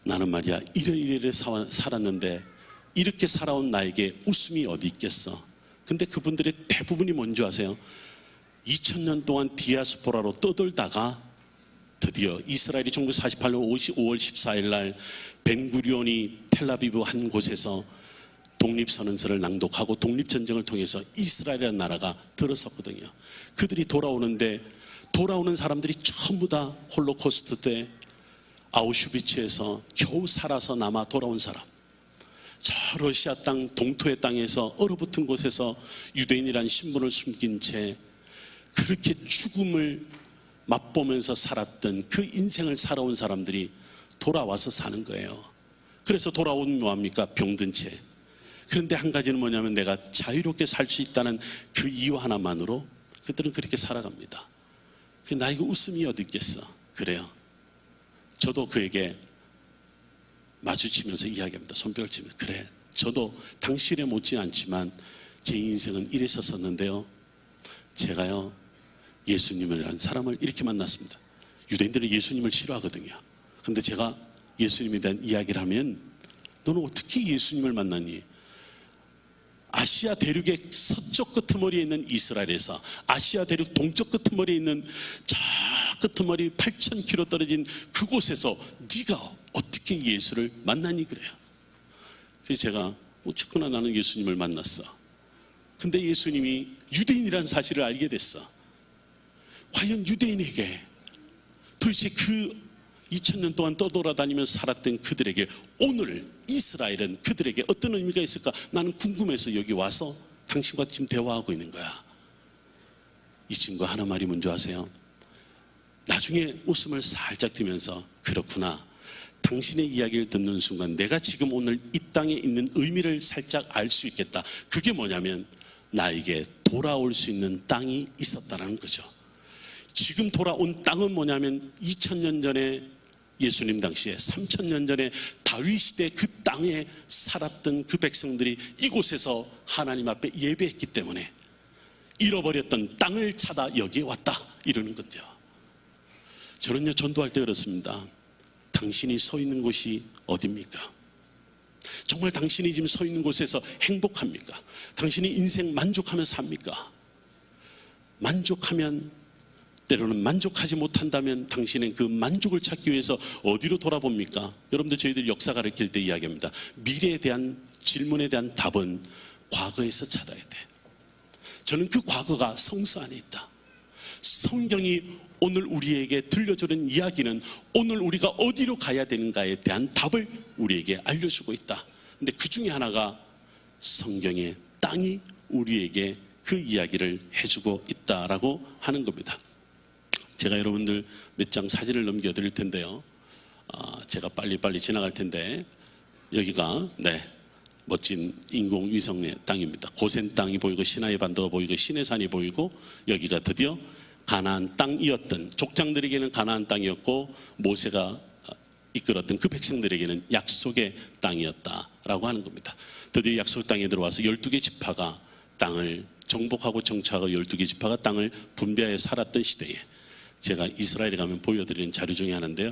나는 말이야 이래 살았는데 이렇게 살아온 나에게 웃음이 어디 있겠어. 근데 그분들의 대부분이 뭔지 아세요? 2000년 동안 디아스포라로 떠돌다가 드디어 이스라엘이 1948년 5월 14일 날 벤구리온이 텔아비브 한 곳에서 독립선언서를 낭독하고 독립전쟁을 통해서 이스라엘이라는 나라가 들어섰거든요. 그들이 돌아오는데, 돌아오는 사람들이 전부 다 홀로코스트 때 아우슈비츠에서 겨우 살아서 남아 돌아온 사람, 저 러시아 땅 동토의 땅에서 얼어붙은 곳에서 유대인이란 신분을 숨긴 채 그렇게 죽음을 맛보면서 살았던 그 인생을 살아온 사람들이 돌아와서 사는 거예요. 그래서 돌아오면 뭐합니까? 병든 채. 그런데 한 가지는 뭐냐면, 내가 자유롭게 살 수 있다는 그 이유 하나만으로 그들은 그렇게 살아갑니다. 나에게 웃음이 어디 있겠어. 그래요. 저도 그에게 마주치면서 이야기합니다. 손뼉을 치면서, 그래, 저도 당신에 못지 않지만 제 인생은 이랬었는데요, 제가요 예수님이라는 사람을 이렇게 만났습니다. 유대인들은 예수님을 싫어하거든요. 근데 제가 예수님에 대한 이야기를 하면, 너는 어떻게 예수님을 만났니? 아시아 대륙의 서쪽 끄트머리에 있는 이스라엘에서 아시아 대륙 동쪽 끄트머리에 있는 저 끄트머리 8,000km 떨어진 그곳에서 네가 어떻게 예수를 만나니? 그래요. 그래서 제가 어쨌거나 나는 예수님을 만났어. 근데 예수님이 유대인이라는 사실을 알게 됐어. 과연 유대인에게 도대체 그 2000년 동안 떠돌아다니면서 살았던 그들에게 오늘 이스라엘은 그들에게 어떤 의미가 있을까? 나는 궁금해서 여기 와서 당신과 지금 대화하고 있는 거야. 이 친구가 하나 말이 뭔지 아세요? 나중에 웃음을 살짝 띠면서, 그렇구나, 당신의 이야기를 듣는 순간 내가 지금 오늘 이 땅에 있는 의미를 살짝 알 수 있겠다. 그게 뭐냐면, 나에게 돌아올 수 있는 땅이 있었다는 거죠. 지금 돌아온 땅은 뭐냐면 2000년 전에 예수님 당시에 3000년 전에 다윗 시대 그 땅에 살았던 그 백성들이 이곳에서 하나님 앞에 예배했기 때문에 잃어버렸던 땅을 찾아 여기에 왔다 이러는 건죠. 저는요 전도할 때 그렇습니다. 당신이 서 있는 곳이 어디입니까? 정말 당신이 지금 서 있는 곳에서 행복합니까? 당신이 인생 만족하면서 삽니까? 만족하면, 때로는 만족하지 못한다면 당신은 그 만족을 찾기 위해서 어디로 돌아봅니까? 여러분들 저희들 역사 가르칠 때 이야기합니다. 미래에 대한 질문에 대한 답은 과거에서 찾아야 돼. 저는 그 과거가 성서 안에 있다. 성경이 오늘 우리에게 들려주는 이야기는 오늘 우리가 어디로 가야 되는가에 대한 답을 우리에게 알려주고 있다. 근데 그 중에 하나가 성경의 땅이 우리에게 그 이야기를 해주고 있다라고 하는 겁니다. 제가 여러분들 몇 장 사진을 넘겨드릴 텐데요. 제가 빨리 지나갈 텐데 여기가 멋진 인공위성의 땅입니다. 고센 땅이 보이고 시나이 반도가 보이고 시내산이 보이고 여기가 드디어 가나안 땅이었던, 족장들에게는 가나안 땅이었고 모세가 이끌었던 그 백성들에게는 약속의 땅이었다라고 하는 겁니다. 드디어 약속 땅에 들어와서 12개 지파가 땅을 정복하고 정착하고 12개 지파가 땅을 분배하여 살았던 시대에 제가 이스라엘에 가면 보여드리는 자료 중에 하나인데요.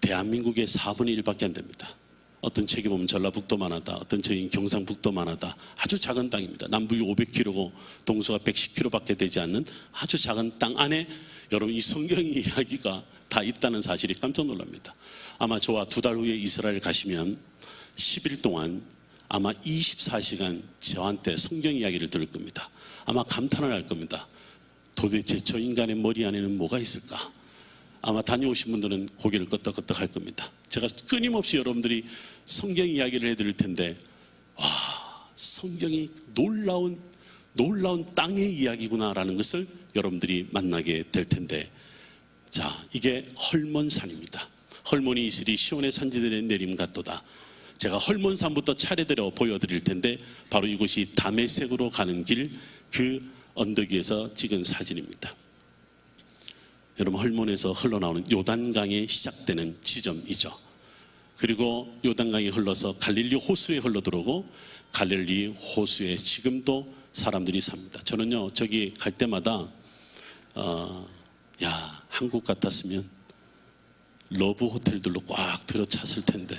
대한민국의 4분의 1밖에 안 됩니다. 어떤 책에 보면 전라북도만 하다, 어떤 책은 경상북도만 하다. 아주 작은 땅입니다. 남북이 500km고 동서가 110km밖에 되지 않는 아주 작은 땅 안에 여러분 이 성경 이야기가 다 있다는 사실이 깜짝 놀랍니다. 아마 저와 2달 후에 이스라엘 가시면 10일 동안 아마 24시간 저한테 성경 이야기를 들을 겁니다. 아마 감탄을 할 겁니다. 도대체 저 인간의 머리 안에는 뭐가 있을까? 아마 다녀오신 분들은 고개를 끄덕끄덕 할 겁니다. 제가 끊임없이 여러분들이 성경 이야기를 해드릴 텐데, 와, 성경이 놀라운 땅의 이야기구나라는 것을 여러분들이 만나게 될 텐데, 자, 이게 헐몬산입니다. 헐몬이 이슬이 시온의 산지들의 내림 같도다. 제가 헐몬산부터 차례대로 보여드릴 텐데 바로 이곳이 다메섹으로 가는 길 그 언덕 위에서 찍은 사진입니다. 여러분 헐몬에서 흘러나오는 요단강에 시작되는 지점이죠. 그리고 요단강이 흘러서 갈릴리 호수에 흘러들어오고 갈릴리 호수에 지금도 사람들이 삽니다. 저는요 저기 갈 때마다 한국 같았으면 러브 호텔들로 꽉 들어찼을 텐데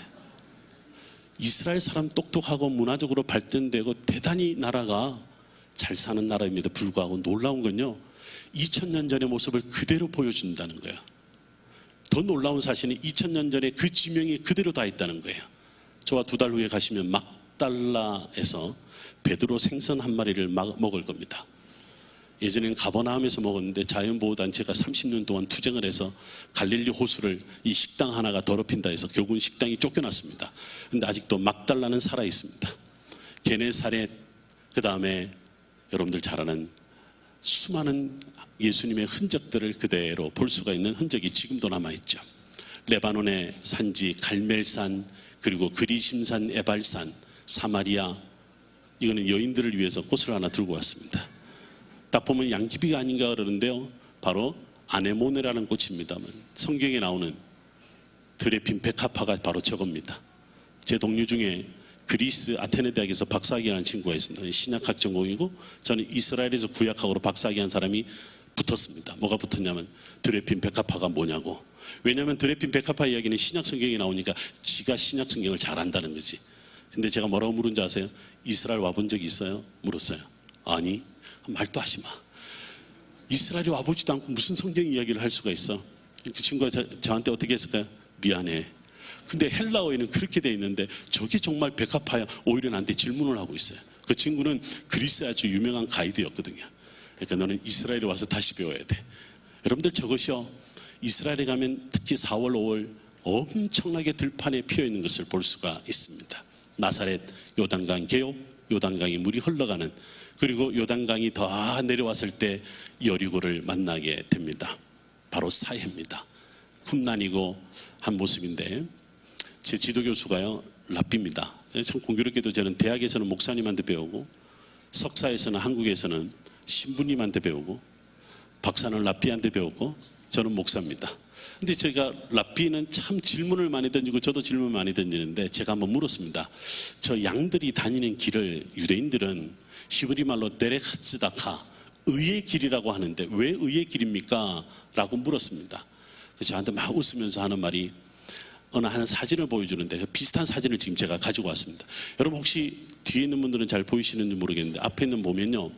이스라엘 사람 똑똑하고 문화적으로 발전되고 대단히 나라가 잘 사는 나라임에도 불구하고 놀라운 건요 2000년 전의 모습을 그대로 보여준다는 거예요. 더 놀라운 사실은 2000년 전에 그 지명이 그대로 다 있다는 거예요. 저와 2달 후에 가시면 막달라에서 베드로 생선 한 마리를 먹을 겁니다. 예전에는 가버나움에서 먹었는데 자연보호단체가 30년 동안 투쟁을 해서 갈릴리 호수를 이 식당 하나가 더럽힌다 해서 결국은 식당이 쫓겨났습니다. 그런데 아직도 막달라는 살아있습니다. 게네사렛, 그 다음에 여러분들 잘 아는 수많은 예수님의 흔적들을 그대로 볼 수가 있는 흔적이 지금도 남아있죠. 레바논의 산지 갈멜산, 그리고 그리심산, 에발산, 사마리아, 이거는 여인들을 위해서 꽃을 하나 들고 왔습니다. 딱 보면 양귀비가 아닌가 그러는데요, 바로 아네모네라는 꽃입니다만 성경에 나오는 드레핀 백합화가 바로 저겁니다. 제 동료 중에 그리스 아테네 대학에서 박사학위하는 친구가 있습니다. 신약학 전공이고 저는 이스라엘에서 구약학으로 박사학위한 사람이 붙었습니다. 뭐가 붙었냐면 드레핀 백합화가 뭐냐고. 왜냐하면 드레핀 백합화 이야기는 신약 성경에 나오니까 지가 신약 성경을 잘 안다는 거지. 근데 제가 뭐라고 물은지 아세요? 이스라엘 와본 적이 있어요? 물었어요. 아니, 말도 하지 마. 이스라엘에 와보지도 않고 무슨 성경 이야기를 할 수가 있어? 그 친구가 저한테 어떻게 했을까요? 미안해. 근데 헬라어에는 그렇게 돼 있는데 저게 정말 백합화야? 오히려 나한테 질문을 하고 있어요. 그 친구는 그리스에 아주 유명한 가이드였거든요. 그러니까 너는 이스라엘에 와서 다시 배워야 돼. 여러분들 저것이요, 이스라엘에 가면 특히 4월, 5월 엄청나게 들판에 피어 있는 것을 볼 수가 있습니다. 나사렛 요단강 개요, 요단강이 물이 흘러가는, 그리고 요단강이 더 내려왔을 때 여리고를 만나게 됩니다. 바로 사해입니다. 쿰난이고 한 모습인데 제 지도교수가요 랍비입니다. 참 공교롭게도 저는 대학에서는 목사님한테 배우고 석사에서는 한국에서는 신부님한테 배우고 박사는 랍비한테 배웠고 저는 목사입니다. 근데 제가 랍비는 참 질문을 많이 던지고 저도 질문 많이 던지는데 제가 한번 물었습니다. 저 양들이 다니는 길을 유대인들은 히브리 말로 데레흐츠다카 의의 길이라고 하는데 왜 의의 길입니까? 라고 물었습니다. 그래서 저한테 막 웃으면서 하는 말이 어느 한 사진을 보여주는데 그 비슷한 사진을 지금 제가 가지고 왔습니다. 여러분 혹시 뒤에 있는 분들은 잘 보이시는지 모르겠는데 앞에 있는 보면요,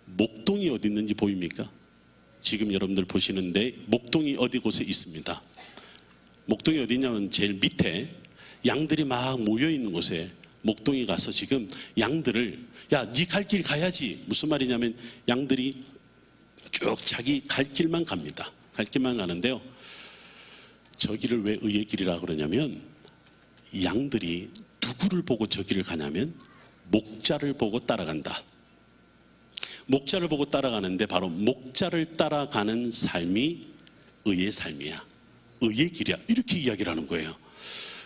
목동이 어디 있는지 보입니까? 지금 여러분들 보시는데 목동이 어디 곳에 있습니다. 목동이 어디 있냐면 제일 밑에 양들이 막 모여 있는 곳에 목동이 가서 지금 양들을 야, 네 갈 길 가야지. 무슨 말이냐면 양들이 쭉 자기 갈 길만 갑니다. 갈 길만 가는데요. 저 길을 왜 의의 길이라고 그러냐면 양들이 누구를 보고 저 길을 가냐면 목자를 보고 따라간다. 목자를 보고 따라가는데 바로 목자를 따라가는 삶이 의의 삶이야. 의의 길이야. 이렇게 이야기를 하는 거예요.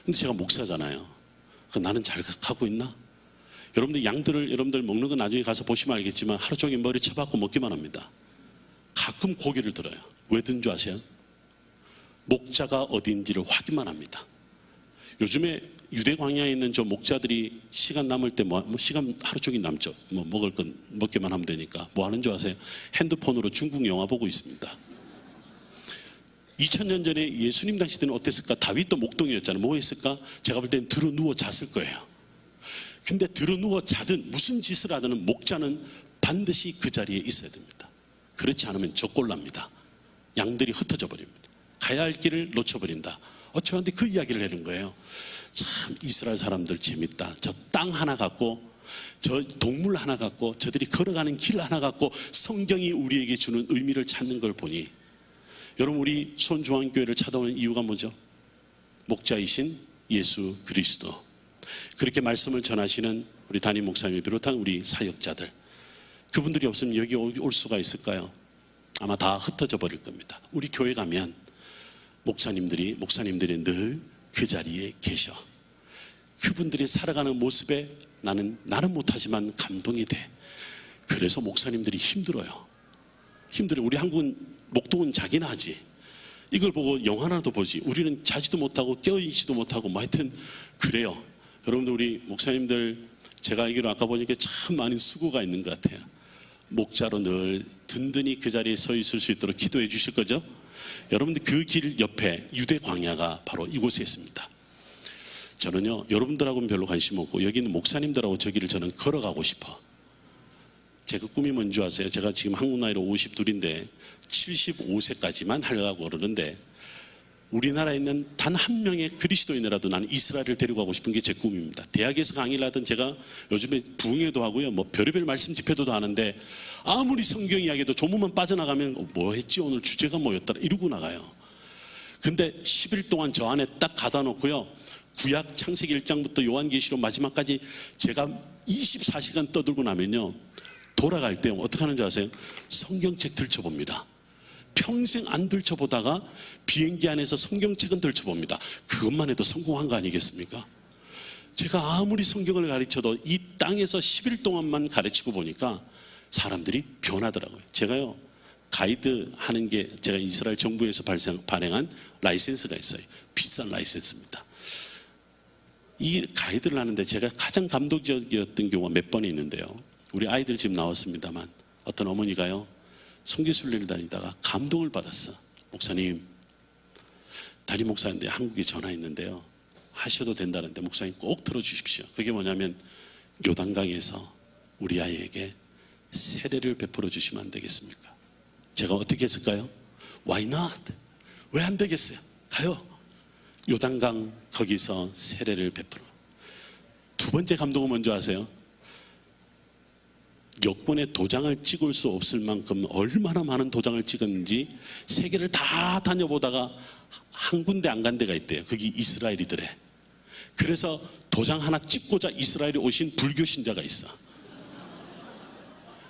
근데 제가 목사잖아요. 나는 잘 가고 있나? 여러분들 양들을 여러분들 먹는 거 나중에 가서 보시면 알겠지만 하루 종일 머리 쳐박고 먹기만 합니다. 가끔 고기를 들어요. 왜 든 줄 아세요? 목자가 어딘지를 확인만 합니다. 요즘에 유대 광야에 있는 저 목자들이 시간 남을 때 뭐 시간 하루 종일 남죠. 뭐 먹을 건 먹기만 하면 되니까 뭐 하는 줄 아세요? 핸드폰으로 중국 영화 보고 있습니다. 2000년 전에 예수님 당시 때는 어땠을까? 다윗도 목동이었잖아요. 뭐 했을까? 제가 볼 때는 들어 누워 잤을 거예요. 근데 들어 누워 자든 무슨 짓을 하든 목자는 반드시 그 자리에 있어야 됩니다. 그렇지 않으면 적골납니다. 양들이 흩어져 버립니다. 가야 할 길을 놓쳐버린다. 저한테 그 이야기를 하는 거예요. 참 이스라엘 사람들 재밌다. 저 땅 하나 갖고 저 동물 하나 갖고 저들이 걸어가는 길 하나 갖고 성경이 우리에게 주는 의미를 찾는 걸 보니 여러분 우리 손중앙교회를 찾아오는 이유가 뭐죠? 목자이신 예수 그리스도. 그렇게 말씀을 전하시는 우리 담임 목사님을 비롯한 우리 사역자들, 그분들이 없으면 여기 올 수가 있을까요? 아마 다 흩어져 버릴 겁니다. 우리 교회 가면 목사님들이 늘 그 자리에 계셔. 그분들이 살아가는 모습에 나는 못하지만 감동이 돼. 그래서 목사님들이 힘들어요. 우리 한국은 목동은 자기나 하지. 이걸 보고 영화나도 보지. 우리는 자지도 못하고 껴있지도 못하고 뭐 하여튼 그래요. 여러분들 우리 목사님들 제가 알기로 아까 보니까 참 많은 수고가 있는 것 같아요. 목자로 늘 든든히 그 자리에 서 있을 수 있도록 기도해 주실 거죠? 여러분들 그 길 옆에 유대 광야가 바로 이곳에 있습니다. 저는요 여러분들하고는 별로 관심 없고 여기 있는 목사님들하고 저 길을 저는 걸어가고 싶어. 제가 꿈이 뭔지 아세요? 제가 지금 한국 나이로 52인데 75세까지만 하려고 그러는데 우리나라에 있는 단 한 명의 그리스도인이라도 나는 이스라엘을 데리고 가고 싶은 게 제 꿈입니다. 대학에서 강의를 하던 제가 요즘에 부흥회도 하고요, 뭐 별의별 말씀 집회도 하는데 아무리 성경 이야기도 조문만 빠져나가면 뭐 했지 오늘 주제가 뭐였더라 이러고 나가요. 근데 10일 동안 저 안에 딱 가다 놓고요, 구약 창세기 1장부터 요한계시록 마지막까지 제가 24시간 떠들고 나면요, 돌아갈 때 어떻게 하는지 아세요? 성경책 들춰봅니다. 평생 안 들춰보다가 비행기 안에서 성경책은 들춰봅니다. 그것만 해도 성공한 거 아니겠습니까? 제가 아무리 성경을 가르쳐도 이 땅에서 10일 동안만 가르치고 보니까 사람들이 변하더라고요. 제가요 가이드 하는 게 제가 이스라엘 정부에서 발행한 라이센스가 있어요. 비싼 라이센스입니다. 이 가이드를 하는데 제가 가장 감동적이었던 경우가 몇 번 있는데요. 우리 아이들 지금 나왔습니다만 어떤 어머니가요 성교순례를 다니다가 감동을 받았어. 목사님, 담임 목사인데 한국에 전화했는데요, 하셔도 된다는데 목사님 꼭 들어주십시오. 그게 뭐냐면 요단강에서 우리 아이에게 세례를 베풀어 주시면 안 되겠습니까? 제가 어떻게 했을까요? Why not? 왜 안 되겠어요? 가요. 요단강 거기서 세례를 베풀어. 두 번째 감동은 뭔지 아세요? 여권에 도장을 찍을 수 없을 만큼 얼마나 많은 도장을 찍었는지 세계를 다 다녀보다가 한 군데 안 간 데가 있대요. 거기 이스라엘이더래. 그래서 도장 하나 찍고자 이스라엘에 오신 불교 신자가 있어.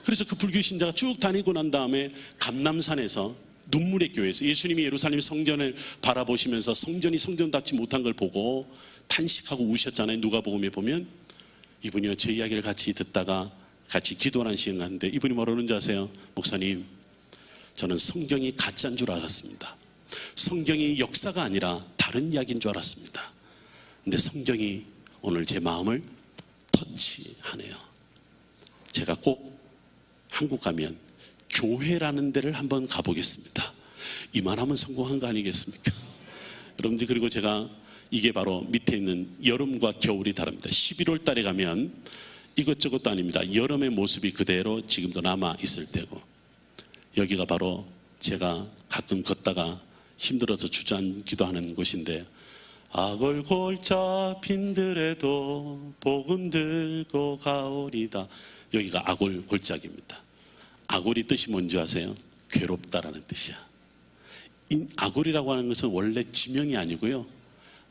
그래서 그 불교 신자가 쭉 다니고 난 다음에 감남산에서 눈물의 교회에서 예수님이 예루살렘 성전을 바라보시면서 성전이 성전답지 못한 걸 보고 탄식하고 우셨잖아요. 누가복음에 보면 이분이요 제 이야기를 같이 듣다가 같이 기도하는 시간 갔는데 이분이 뭐라는 줄 아세요? 목사님, 저는 성경이 가짜인 줄 알았습니다. 성경이 역사가 아니라 다른 이야기인 줄 알았습니다. 근데 성경이 오늘 제 마음을 터치하네요. 제가 꼭 한국 가면 교회라는 데를 한번 가보겠습니다. 이만하면 성공한 거 아니겠습니까? 여러분들, 그리고 제가 이게 바로 밑에 있는 여름과 겨울이 다릅니다. 11월 달에 가면 이것저것도 아닙니다. 여름의 모습이 그대로 지금도 남아 있을 테고, 여기가 바로 제가 가끔 걷다가 힘들어서 주저앉기도 하는 곳인데, 악을 골짜 빈들에도 복음 들고 가오리다. 여기가 아골 골짜기입니다. 아골이 뜻이 뭔지 아세요? 괴롭다라는 뜻이야. 이 아골이라고 하는 것은 원래 지명이 아니고요,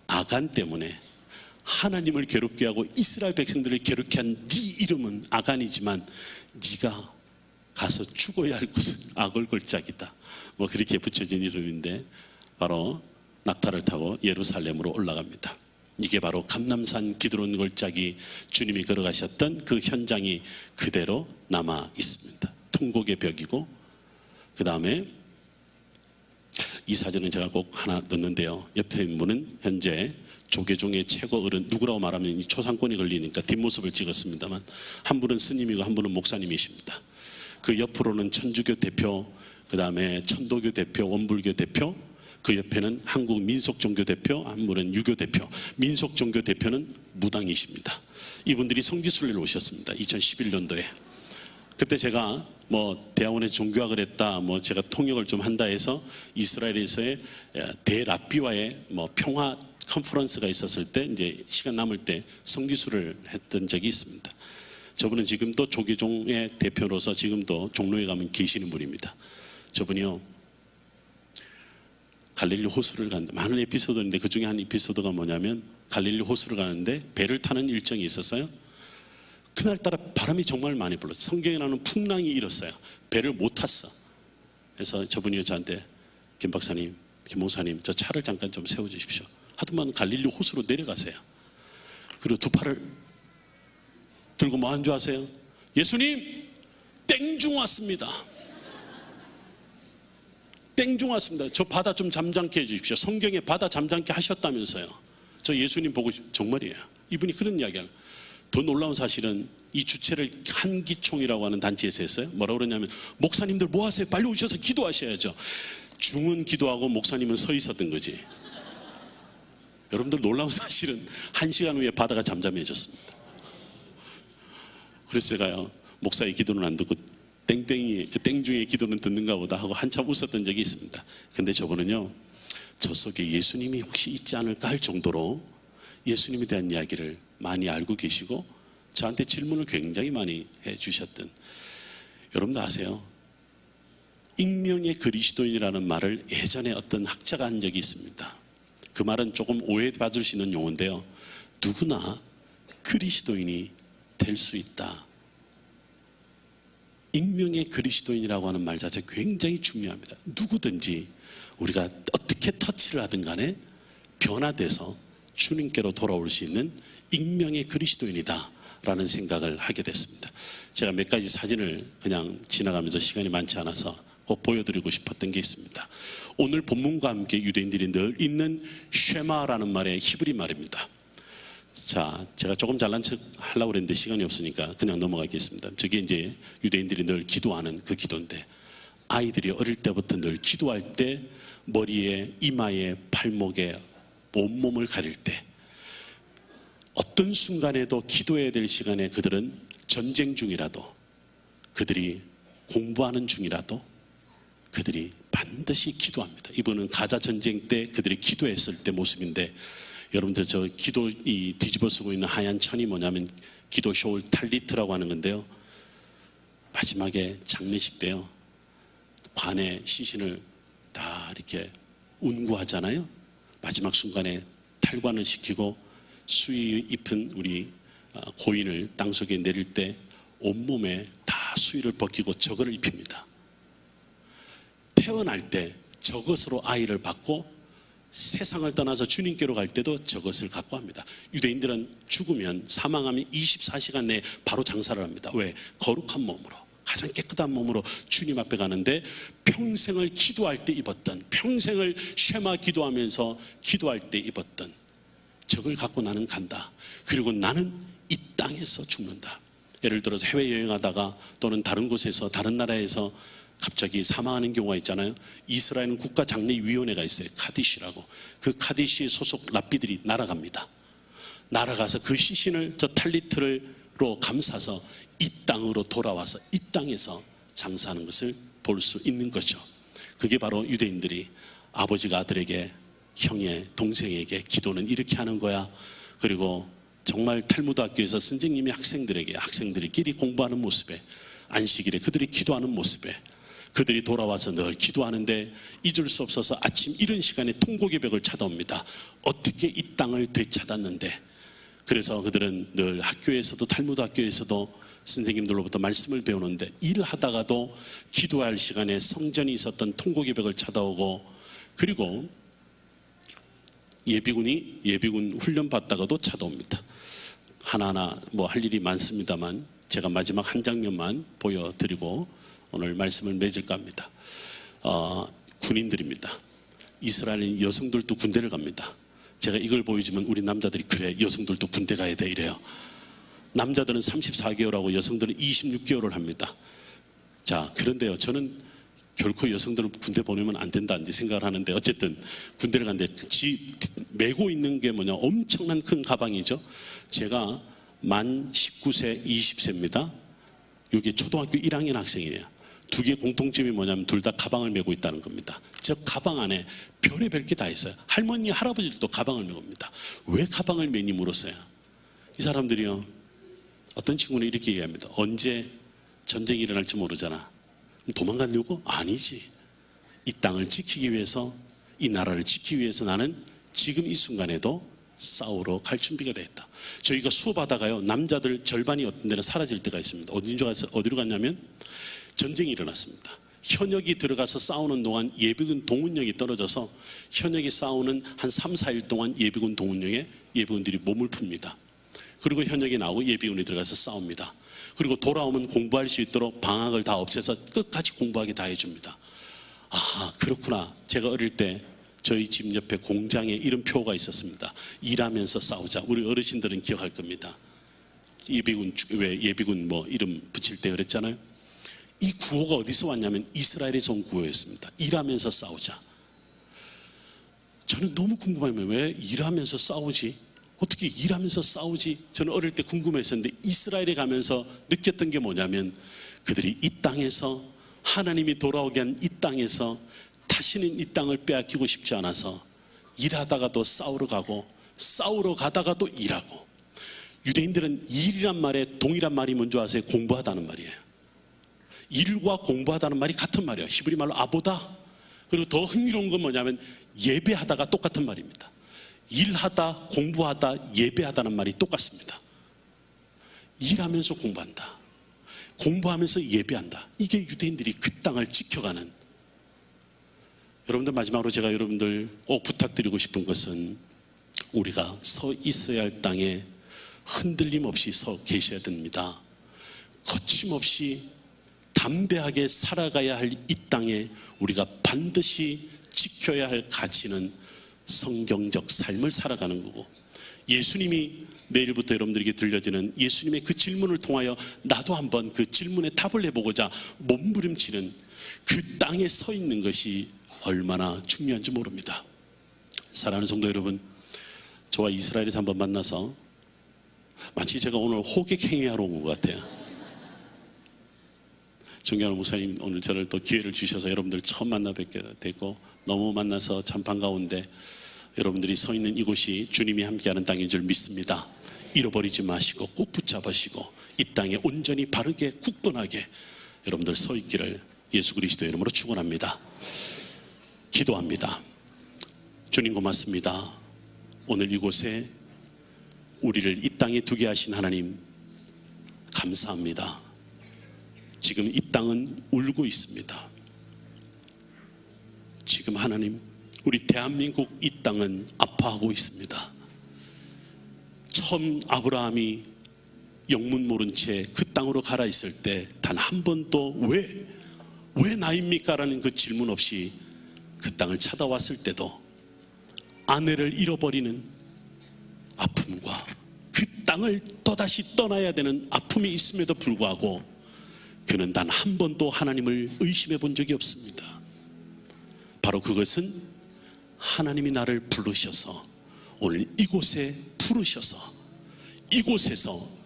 아간 때문에 하나님을 괴롭게 하고 이스라엘 백성들을 괴롭게 한 네 이름은 아간이지만 네가 가서 죽어야 할 곳은 아골 골짜기다. 뭐 그렇게 붙여진 이름인데, 바로 낙타를 타고 예루살렘으로 올라갑니다. 이게 바로 감람산 기드론 골짜기 주님이 걸어가셨던 그 현장이 그대로 남아 있습니다. 통곡의 벽이고, 그 다음에 이 사진은 제가 꼭 하나 넣는데요. 옆에 있는 분은 현재 조계종의 최고 어른, 누구라고 말하면 초상권이 걸리니까 뒷모습을 찍었습니다만, 한 분은 스님이고 한 분은 목사님이십니다. 그 옆으로는 천주교 대표, 그 다음에 천도교 대표, 원불교 대표, 그 옆에는 한국 민속종교 대표, 한 분은 유교 대표, 민속종교 대표는 무당이십니다. 이분들이 성지순례를 오셨습니다. 2011년도에. 그때 제가 뭐 대학원에서 종교학을 했다, 뭐 제가 통역을 좀 한다 해서 이스라엘에서의 대라비와의 뭐 평화 컨퍼런스가 있었을 때, 이제 시간 남을 때 성지순례를 했던 적이 있습니다. 저분은 지금 또 조계종의 대표로서 지금도 종로에 가면 계시는 분입니다. 저분이요, 갈릴리 호수를 가는데, 많은 에피소드인데 그 중에 한 에피소드가 뭐냐면, 갈릴리 호수를 가는데 배를 타는 일정이 있었어요. 그날따라 바람이 정말 많이 불렀어요. 성경에 나오는 풍랑이 일었어요. 배를 못 탔어. 그래서 저분이 저한테, 김 박사님, 김 목사님, 저 차를 잠깐 좀 세워주십시오. 하더만 갈릴리 호수로 내려가세요. 그리고 두 팔을 들고 뭐 한 줄 아세요? 예수님, 땡중 왔습니다. 땡중 왔습니다. 저 바다 좀 잠잠케 해주십시오. 성경에 바다 잠잠케 하셨다면서요. 저 예수님 보고 정말이에요. 이분이 그런 이야기를. 더 놀라운 사실은 이 주체를 한기총이라고 하는 단체에서 했어요. 뭐라고 그러냐면, 목사님들 뭐 하세요? 빨리 오셔서 기도하셔야죠. 중은 기도하고 목사님은 서 있었던 거지. 여러분들, 놀라운 사실은 1시간 후에 바다가 잠잠해졌습니다. 그래서 제가요, 목사의 기도는 안 듣고 땡중의 기도는 듣는가 보다 하고 한참 웃었던 적이 있습니다. 근데 저분은요, 저 속에 예수님이 혹시 있지 않을까 할 정도로 예수님에 대한 이야기를 많이 알고 계시고, 저한테 질문을 굉장히 많이 해주셨던, 여러분도 아세요? 익명의 그리스도인이라는 말을 예전에 어떤 학자가 한 적이 있습니다. 그 말은 조금 오해받을 수 있는 용어인데요, 누구나 그리스도인이 될 수 있다. 익명의 그리스도인이라고 하는 말 자체 굉장히 중요합니다. 누구든지 우리가 어떻게 터치를 하든 간에 변화돼서 주님께로 돌아올 수 있는 익명의 그리스도인이다 라는 생각을 하게 됐습니다. 제가 몇 가지 사진을 그냥 지나가면서 시간이 많지 않아서 꼭 보여드리고 싶었던 게 있습니다. 오늘 본문과 함께 유대인들이 늘 읽는 쉐마라는 말의 히브리 말입니다. 자, 제가 조금 잘난 척 하려고 그랬는데 시간이 없으니까 그냥 넘어가겠습니다. 저게 이제 유대인들이 늘 기도하는 그 기도인데, 아이들이 어릴 때부터 늘 기도할 때 머리에, 이마에, 팔목에 온몸을 가릴 때, 어떤 순간에도 기도해야 될 시간에 그들은 전쟁 중이라도, 그들이 공부하는 중이라도 그들이 반드시 기도합니다. 이분은 가자 전쟁 때 그들이 기도했을 때 모습인데, 여러분들 저 기도 이 뒤집어 쓰고 있는 하얀 천이 뭐냐면 기도 쇼울 탈리트라고 하는 건데요, 마지막에 장례식 때요, 관에 시신을 다 이렇게 운구하잖아요. 마지막 순간에 탈관을 시키고 수의 입은 우리 고인을 땅속에 내릴 때 온몸에 다 수의를 벗기고 저것을 입힙니다. 태어날 때 저것으로 아이를 받고 세상을 떠나서 주님께로 갈 때도 저것을 갖고 합니다. 유대인들은 죽으면, 사망하면 24시간 내에 바로 장사를 합니다. 왜? 거룩한 몸으로 가장 깨끗한 몸으로 주님 앞에 가는데 평생을 기도할 때 입었던, 평생을 쉐마 기도하면서 기도할 때 입었던 저걸 갖고 나는 간다. 그리고 나는 이 땅에서 죽는다. 예를 들어서 해외여행하다가 또는 다른 곳에서 다른 나라에서 갑자기 사망하는 경우가 있잖아요. 이스라엘은 국가장례위원회가 있어요. 카디시라고. 그 카디시 소속 랍비들이 날아갑니다. 날아가서 그 시신을 저 탈리트로 감싸서 이 땅으로 돌아와서 이 땅에서 장사하는 것을 볼 수 있는 거죠. 그게 바로 유대인들이 아버지가 아들에게, 형의 동생에게 기도는 이렇게 하는 거야. 그리고 정말 탈무드 학교에서 선생님이 학생들에게, 학생들끼리 공부하는 모습에, 안식일에 그들이 기도하는 모습에, 그들이 돌아와서 늘 기도하는데 잊을 수 없어서 아침 이른 시간에 통곡의 벽을 찾아옵니다. 어떻게 이 땅을 되찾았는데. 그래서 그들은 늘 학교에서도, 탈무드 학교에서도 선생님들로부터 말씀을 배우는데 일하다가도 기도할 시간에 성전이 있었던 통곡의 벽을 찾아오고, 그리고 예비군 훈련 받다가도 찾아옵니다. 하나하나 뭐 할 일이 많습니다만 제가 마지막 한 장면만 보여드리고 오늘 말씀을 맺을까 합니다. 군인들입니다. 이스라엘 여성들도 군대를 갑니다. 제가 이걸 보여주면 우리 남자들이 그래, 여성들도 군대 가야 돼 이래요. 남자들은 34개월하고 여성들은 26개월을 합니다. 자, 그런데요, 저는 결코 여성들을 군대 보내면 안 된다 이제 생각을 하는데, 어쨌든 군대를 갔는데 메고 있는 게 뭐냐, 엄청난 큰 가방이죠. 제가 만 19세, 20세입니다. 이게 초등학교 1학년 학생이에요. 두 개의 공통점이 뭐냐면 둘 다 가방을 메고 있다는 겁니다. 저 가방 안에 별의별 게 다 있어요. 할머니, 할아버지들도 가방을 메고 옵니다. 왜 가방을 메니 물었어요. 이 사람들이요, 어떤 친구는 이렇게 얘기합니다. 언제 전쟁이 일어날지 모르잖아. 도망가려고? 아니지. 이 땅을 지키기 위해서, 이 나라를 지키기 위해서 나는 지금 이 순간에도 싸우러 갈 준비가 되었다. 저희가 수업하다가요, 남자들 절반이 어떤 데는 사라질 때가 있습니다. 어디로 갔냐면 전쟁이 일어났습니다. 현역이 들어가서 싸우는 동안 예비군 동원령이 떨어져서 현역이 싸우는 한 3, 4일 동안 예비군 동원령에 예비군들이 몸을 풉니다. 그리고 현역이 나오고 예비군이 들어가서 싸웁니다. 그리고 돌아오면 공부할 수 있도록 방학을 다 없애서 끝까지 공부하게 다 해줍니다. 아, 그렇구나. 제가 어릴 때 저희 집 옆에 공장에 이런 표가 있었습니다. 일하면서 싸우자. 우리 어르신들은 기억할 겁니다. 예비군 뭐 이름 붙일 때 그랬잖아요. 이 구호가 어디서 왔냐면 이스라엘에서 온 구호였습니다. 일하면서 싸우자. 저는 너무 궁금해요. 왜 일하면서 싸우지? 어떻게 일하면서 싸우지? 저는 어릴 때 궁금했었는데 이스라엘에 가면서 느꼈던 게 뭐냐면 그들이 이 땅에서, 하나님이 돌아오게 한 이 땅에서 다시는 이 땅을 빼앗기고 싶지 않아서 일하다가도 싸우러 가고, 싸우러 가다가도 일하고. 유대인들은 일이란 말에 동일한 말이 뭔지 아세요? 공부하다는 말이에요. 일과 공부하다는 말이 같은 말이에요. 히브리 말로 아보다. 그리고 더 흥미로운 건 뭐냐면 예배하다가 똑같은 말입니다. 일하다, 공부하다, 예배하다는 말이 똑같습니다. 일하면서 공부한다, 공부하면서 예배한다. 이게 유대인들이 그 땅을 지켜가는. 여러분들, 마지막으로 제가 여러분들 꼭 부탁드리고 싶은 것은 우리가 서 있어야 할 땅에 흔들림 없이 서 계셔야 됩니다. 거침없이 담대하게 살아가야 할 이 땅에 우리가 반드시 지켜야 할 가치는 성경적 삶을 살아가는 거고, 예수님이 내일부터 여러분들에게 들려지는 예수님의 그 질문을 통하여 나도 한번 그 질문에 답을 해보고자 몸부림치는 그 땅에 서 있는 것이 얼마나 중요한지 모릅니다. 사랑하는 성도 여러분, 저와 이스라엘에서 한번 만나서 마치 제가 오늘 호객행위하러 온 것 같아요. 존경하는 목사님, 오늘 저를 또 기회를 주셔서 여러분들 처음 만나 뵙게 되고 너무 만나서 참 반가운데, 여러분들이 서 있는 이곳이 주님이 함께하는 땅인 줄 믿습니다. 잃어버리지 마시고 꼭 붙잡으시고 이 땅에 온전히 바르게 굳건하게 여러분들 서 있기를 예수 그리스도의 이름으로 축원합니다. 기도합니다. 주님 고맙습니다. 오늘 이곳에 우리를 이 땅에 두게 하신 하나님 감사합니다. 지금 이 땅은 울고 있습니다. 지금 하나님, 우리 대한민국 이 땅은 아파하고 있습니다. 처음 아브라함이 영문 모른 채 그 땅으로 가라 있을 때 단 한 번도 왜 나입니까? 라는 그 질문 없이 그 땅을 찾아왔을 때도 아내를 잃어버리는 아픔과 그 땅을 또다시 떠나야 되는 아픔이 있음에도 불구하고 그는 단 한 번도 하나님을 의심해 본 적이 없습니다. 바로 그것은 하나님이 나를 부르셔서 오늘 이곳에 부르셔서 이곳에서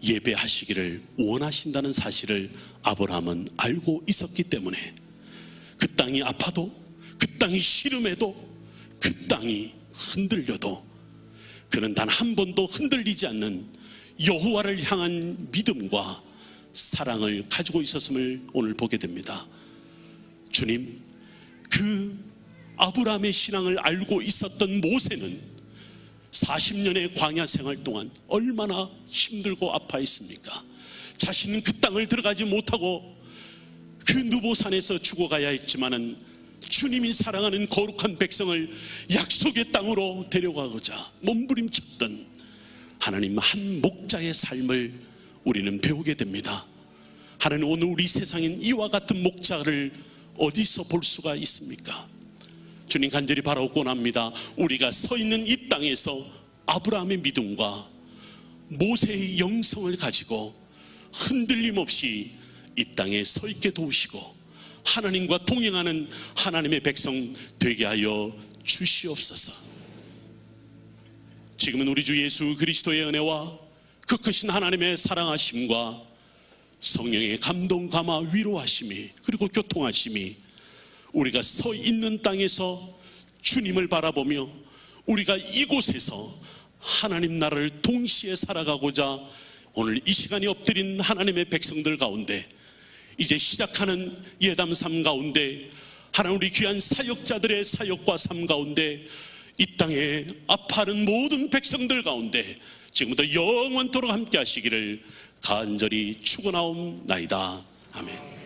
예배하시기를 원하신다는 사실을 아브라함은 알고 있었기 때문에 그 땅이 아파도 그 땅이 시름해도 그 땅이 흔들려도 그는 단 한 번도 흔들리지 않는 여호와를 향한 믿음과 사랑을 가지고 있었음을 오늘 보게 됩니다. 주님, 그 아브라함의 신앙을 알고 있었던 모세는 40년의 광야 생활 동안 얼마나 힘들고 아파했습니까? 자신은 그 땅을 들어가지 못하고 그 느보산에서 죽어가야 했지만은 주님이 사랑하는 거룩한 백성을 약속의 땅으로 데려가고자 몸부림쳤던 하나님 한 목자의 삶을 우리는 배우게 됩니다. 하나님, 오늘 우리 세상엔 이와 같은 목자를 어디서 볼 수가 있습니까? 주님, 간절히 바라고 합니다. 우리가 서 있는 이 땅에서 아브라함의 믿음과 모세의 영성을 가지고 흔들림 없이 이 땅에 서 있게 도우시고 하나님과 동행하는 하나님의 백성 되게 하여 주시옵소서. 지금은 우리 주 예수 그리스도의 은혜와 그 크신 하나님의 사랑하심과 성령의 감동 감화 위로하심이 그리고 교통하심이 우리가 서 있는 땅에서 주님을 바라보며 우리가 이곳에서 하나님 나라를 동시에 살아가고자 오늘 이 시간에 엎드린 하나님의 백성들 가운데 이제 시작하는 예담 삶 가운데 하나님 우리 귀한 사역자들의 사역과 삶 가운데 이 땅에 아파하는 모든 백성들 가운데 지금부터 영원토록 함께 하시기를 간절히 축원하옵나이다. 아멘.